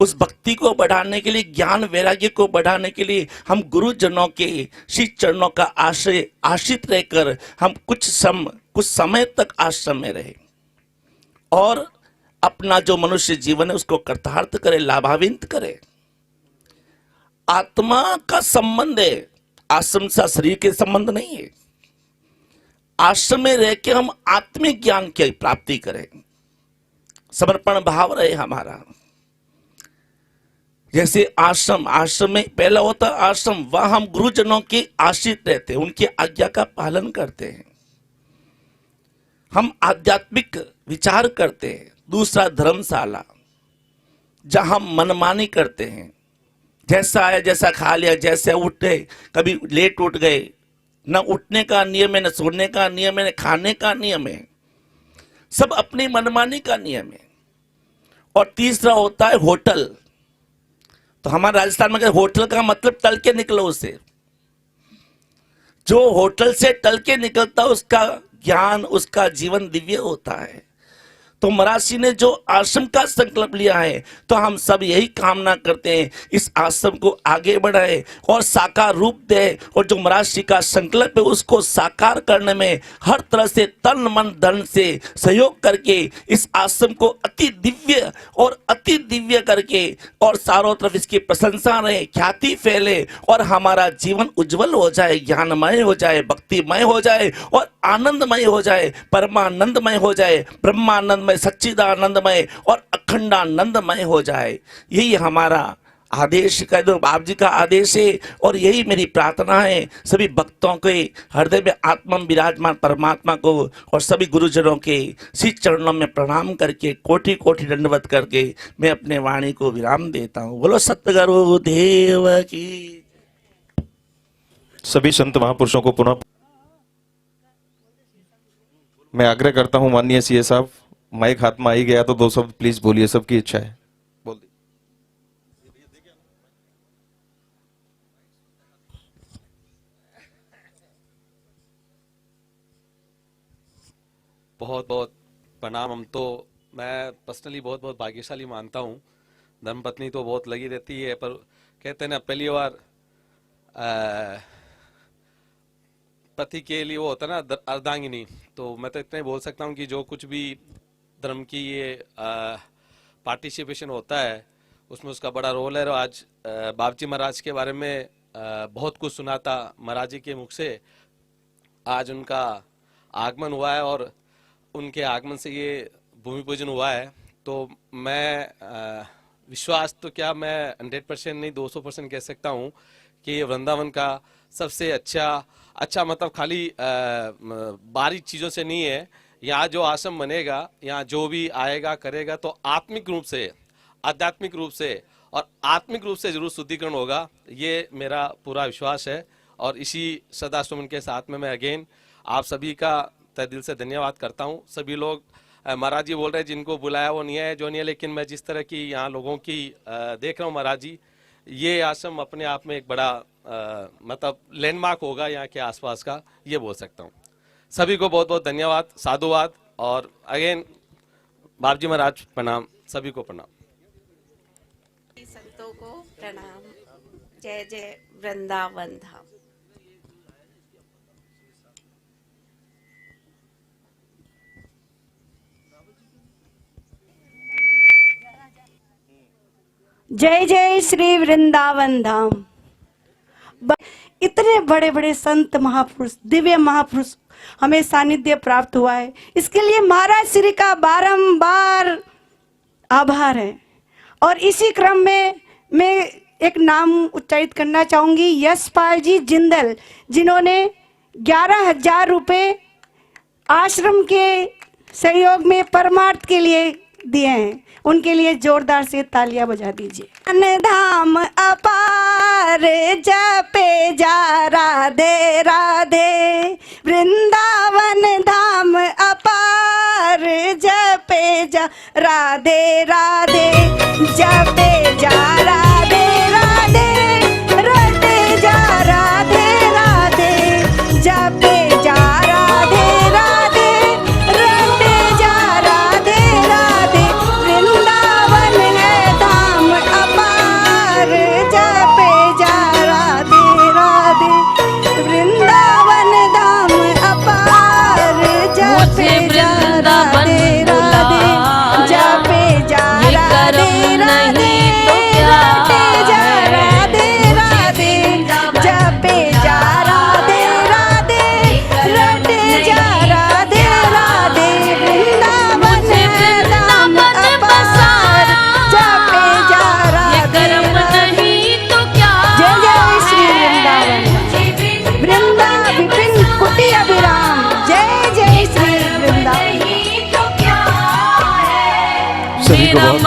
उस भक्ति को बढ़ाने के लिए, ज्ञान वैराग्य को बढ़ाने के लिए हम गुरुजनों के श्री चरणों का आश्रय आश्रित रहकर हम कुछ समय तक आश्रम में रहे और अपना जो मनुष्य जीवन है उसको कृतार्थ करे, लाभान्वित करे। आत्मा का संबंध है, आश्रम से शरीर के संबंध नहीं है। आश्रम में रह के हम आत्मिक ज्ञान की प्राप्ति करें, समर्पण भाव रहे हमारा। जैसे आश्रम में पहला होता आश्रम, वहां हम गुरुजनों के आश्रित रहते हैं, उनकी आज्ञा का पालन करते हैं, हम आध्यात्मिक विचार करते हैं। दूसरा धर्मशाला, जहां हम मनमानी करते हैं, जैसा आया जैसा खा लिया, जैसे उठे, कभी लेट उठ गए, न उठने का नियम है, न सोने का नियम है, न खाने का नियम है, सब अपनी मनमानी का नियम है। और तीसरा होता है होटल। तो हमारे राजस्थान में होटल का मतलब टल के निकलो उसे। जो होटल से टल के निकलता उसका ज्ञान, उसका जीवन दिव्य होता है। तो मरासी ने जो आश्रम का संकल्प लिया है, तो हम सब यही कामना करते हैं इस आश्रम को आगे बढ़ाए और साकार रूप दे, और जो मरासी का संकल्प है उसको साकार करने में हर तरह से तन मन धन से सहयोग करके इस आश्रम को अति दिव्य और अति दिव्य करके और चारों तरफ इसकी प्रशंसा रहे, ख्याति फैले और हमारा जीवन उज्जवल हो जाए, ज्ञानमय हो जाए, भक्तिमय हो जाए और आनंदमय हो जाए, परमानंदमय हो जाए, ब्रह्मानंदमय, सच्चिदानंदमय और अखंडानंदमय हो जाए। यही हमारा आदेश कह दो, बाप जी का आदेश है और यही मेरी प्रार्थना है सभी भक्तों के हृदय में आत्मा विराजमान परमात्मा को और सभी गुरुजनों के श्री चरणों में प्रणाम करके कोटि कोटि दंडवत करके मैं अपने वाणी को विराम देता हूँ। बोलो सतगुरु देव की। सभी संत महापुरुषों को पुनः मैं आग्रह करता हूं, माननीय सीए साहब, माइक हाथ में आ ही गया तो दो शब्द प्लीज बोलिए, सबकी इच्छा है। बोल दी। बहुत बहुत प्रणाम। हम तो मैं पर्सनली बहुत बहुत भाग्यशाली मानता हूँ। धर्मपत्नी तो बहुत लगी रहती है, पर कहते हैं ना पहली बार पति के लिए वो होता है ना अर्धांगिनी। तो मैं तो इतना ही बोल सकता हूँ कि जो कुछ भी धर्म की ये पार्टिसिपेशन होता है उसमें उसका बड़ा रोल है। और आज बाबजी महाराज के बारे में बहुत कुछ सुना था महाराज जी के मुख से। आज उनका आगमन हुआ है और उनके आगमन से ये भूमि पूजन हुआ है। तो मैं विश्वास तो क्या, मैं 100% नहीं 200% कह सकता हूँ कि ये वृंदावन का सबसे अच्छा मतलब खाली बाहरी चीज़ों से नहीं है। यहाँ जो आश्रम बनेगा, यहाँ जो भी आएगा करेगा तो आत्मिक रूप से, आध्यात्मिक रूप से और आत्मिक रूप से जरूर शुद्धिकरण होगा, ये मेरा पूरा विश्वास है। और इसी सदा सुमन के साथ में मैं अगेन आप सभी का तहे दिल से धन्यवाद करता हूँ। सभी लोग महाराज जी बोल रहे हैं जिनको बुलाया वो नहीं है, जो नहीं है, लेकिन मैं जिस तरह की यहाँ लोगों की देख रहा हूँ महाराज जी, ये आश्रम अपने आप में एक बड़ा मतलब लैंडमार्क होगा यहाँ के आसपास का, ये बोल सकता हूँ। सभी को बहुत बहुत धन्यवाद, साधुवाद और अगेन बाप जी महाराज प्रणाम, सभी को प्रणाम। संतों को प्रणाम। जय जय वृंदावन धाम। जय जय श्री वृंदावन धाम। इतने बड़े बड़े संत महापुरुष, दिव्य महापुरुष हमें सानिध्य प्राप्त हुआ है, इसके लिए महाराज श्री का बारंबार आभार है। और इसी क्रम में मैं एक नाम उच्चारित करना चाहूंगी, यशपाल जी जिंदल, जिन्होंने 11,000 रुपये आश्रम के सहयोग में परमार्थ के लिए दिए हैं। उनके लिए जोरदार से तालियां बजा दीजिए। धाम अपार जपे जा राधे राधे, वृंदावन धाम अपार जपे जा राधे राधे, जपे जा राधे राधे, रटे जा राधे राधे, जपे जा राधे राधे, रटे जा राधे राधे, वृंदावन है धाम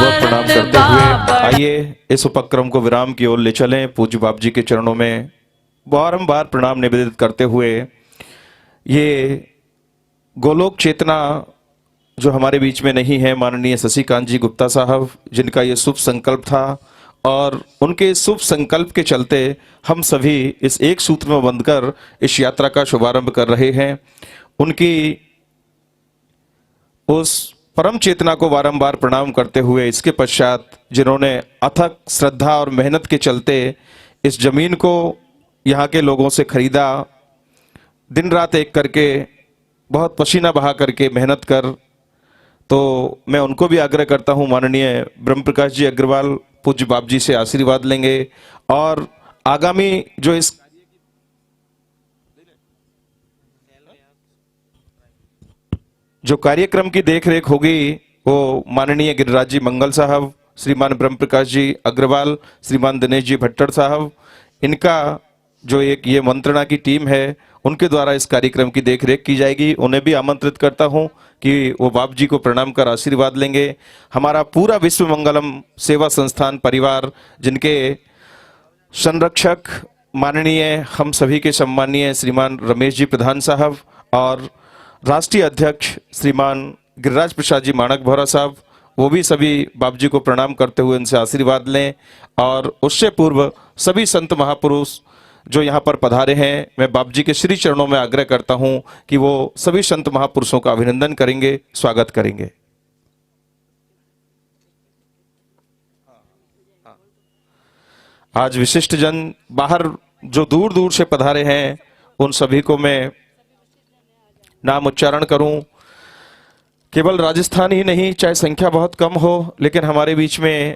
दंडवत प्रणाम करते हुए आइए इस उपक्रम को विराम की ओर ले चलें। पूज्य बाप जी के चरणों में बारंबार प्रणाम निवेदित करते हुए ये गोलोक चेतना जो हमारे बीच में नहीं है, माननीय शशिकांत जी गुप्ता साहब, जिनका ये शुभ संकल्प था और उनके शुभ संकल्प के चलते हम सभी इस एक सूत्र में बंधकर इस यात्रा का शुभारंभ कर रहे हैं। उनकी उस परम चेतना को बारंबार प्रणाम करते हुए इसके पश्चात जिन्होंने अथक श्रद्धा और मेहनत के चलते इस जमीन को यहाँ के लोगों से खरीदा, दिन रात एक करके बहुत पसीना बहा करके मेहनत कर, तो मैं उनको भी आग्रह करता हूँ माननीय ब्रह्म प्रकाश जी अग्रवाल पूज्य बाप जी से आशीर्वाद लेंगे और आगामी जो इस जो कार्यक्रम की देखरेख होगी वो माननीय गिरिराज जी मंगल साहब, श्रीमान ब्रह्म प्रकाश जी अग्रवाल, श्रीमान दिनेश जी भट्टर साहब, इनका जो एक ये मंत्रणा की टीम है उनके द्वारा इस कार्यक्रम की देखरेख की जाएगी। उन्हें भी आमंत्रित करता हूं कि वो बाप जी को प्रणाम कर आशीर्वाद लेंगे। हमारा पूरा विश्व मंगलम सेवा संस्थान परिवार, जिनके संरक्षक माननीय हम सभी के सम्मानीय श्रीमान रमेश जी प्रधान साहब और राष्ट्रीय अध्यक्ष श्रीमान गिरिराज प्रसाद जी माणक भौरा साहब, वो भी सभी बाप जी को प्रणाम करते हुए उनसे आशीर्वाद लें। और उससे पूर्व सभी संत महापुरुष जो यहाँ पर पधारे हैं, मैं बाप जी के श्री चरणों में आग्रह करता हूँ कि वो सभी संत महापुरुषों का अभिनंदन करेंगे, स्वागत करेंगे। आज विशिष्ट जन बाहर जो दूर दूर से पधारे हैं उन सभी को मैं नाम उच्चारण करूं। केवल राजस्थान ही नहीं, चाहे संख्या बहुत कम हो, लेकिन हमारे बीच में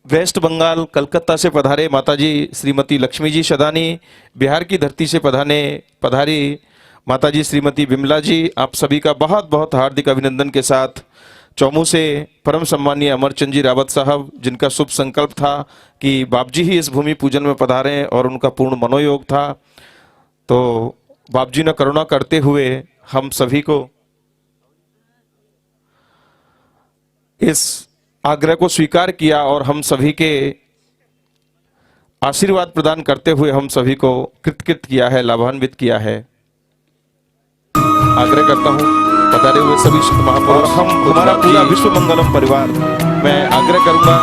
वेस्ट बंगाल कलकत्ता से पधारे माताजी श्रीमती लक्ष्मी जी शदानी, बिहार की धरती से पधारी माताजी श्रीमती बिमला जी, आप सभी का बहुत बहुत हार्दिक अभिनंदन के साथ चौमू से परम सम्मानीय अमरचंद जी रावत साहब, जिनका शुभ संकल्प था कि बाप जी ही इस भूमि पूजन में पधारें और उनका पूर्ण मनोयोग था, तो बाप जी ने करुणा करते हुए हम सभी को इस आग्रह को स्वीकार किया और हम सभी के आशीर्वाद प्रदान करते हुए हम सभी को कृतकृत किया है, लाभान्वित किया है। आग्रह करता हूं पधारे हुए सभी संत महापुरुष, हमारा पूरा विश्व मंगलम परिवार, मैं आग्रह करूंगा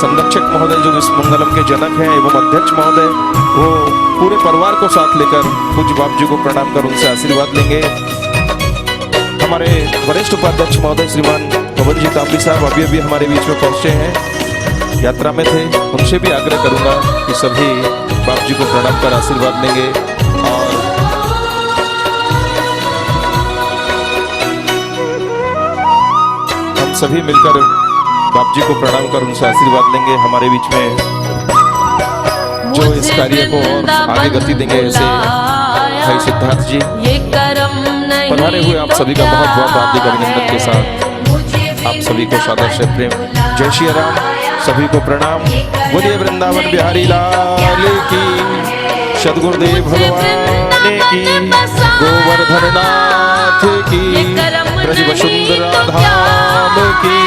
संरक्षक महोदय जो विश्व मंगलम के जनक हैं एवं अध्यक्ष महोदय, वो पूरे परिवार को साथ लेकर पूज्य बाप जी को प्रणाम कर उनसे आशीर्वाद लेंगे। हमारे वरिष्ठ उपाध्यक्ष महोदय श्रीमान पवन जी तांबी साहब अभी हमारे बीच में पहुंचे हैं, यात्रा में थे, उनसे भी आग्रह करूंगा कि सभी बाप जी को प्रणाम कर आशीर्वाद लेंगे। और हम सभी मिलकर बाप जी को प्रणाम कर उनसे आशीर्वाद लेंगे। हमारे बीच में जो इस कार्य को और आगे गति देंगे ऐसे भाई सिद्धार्थ जी पधारे हुए, आप सभी का बहुत बहुत हार्दिक अभिनंदन के साथ आप सभी को सादर से प्रेम जय श्री राम, सभी को प्रणाम। बोलिए वृंदावन बिहारी लाल की, सद्गुरुदेव भगवान की, गोवर्धन नाथ की, ब्रज वसुंधरा धाम की।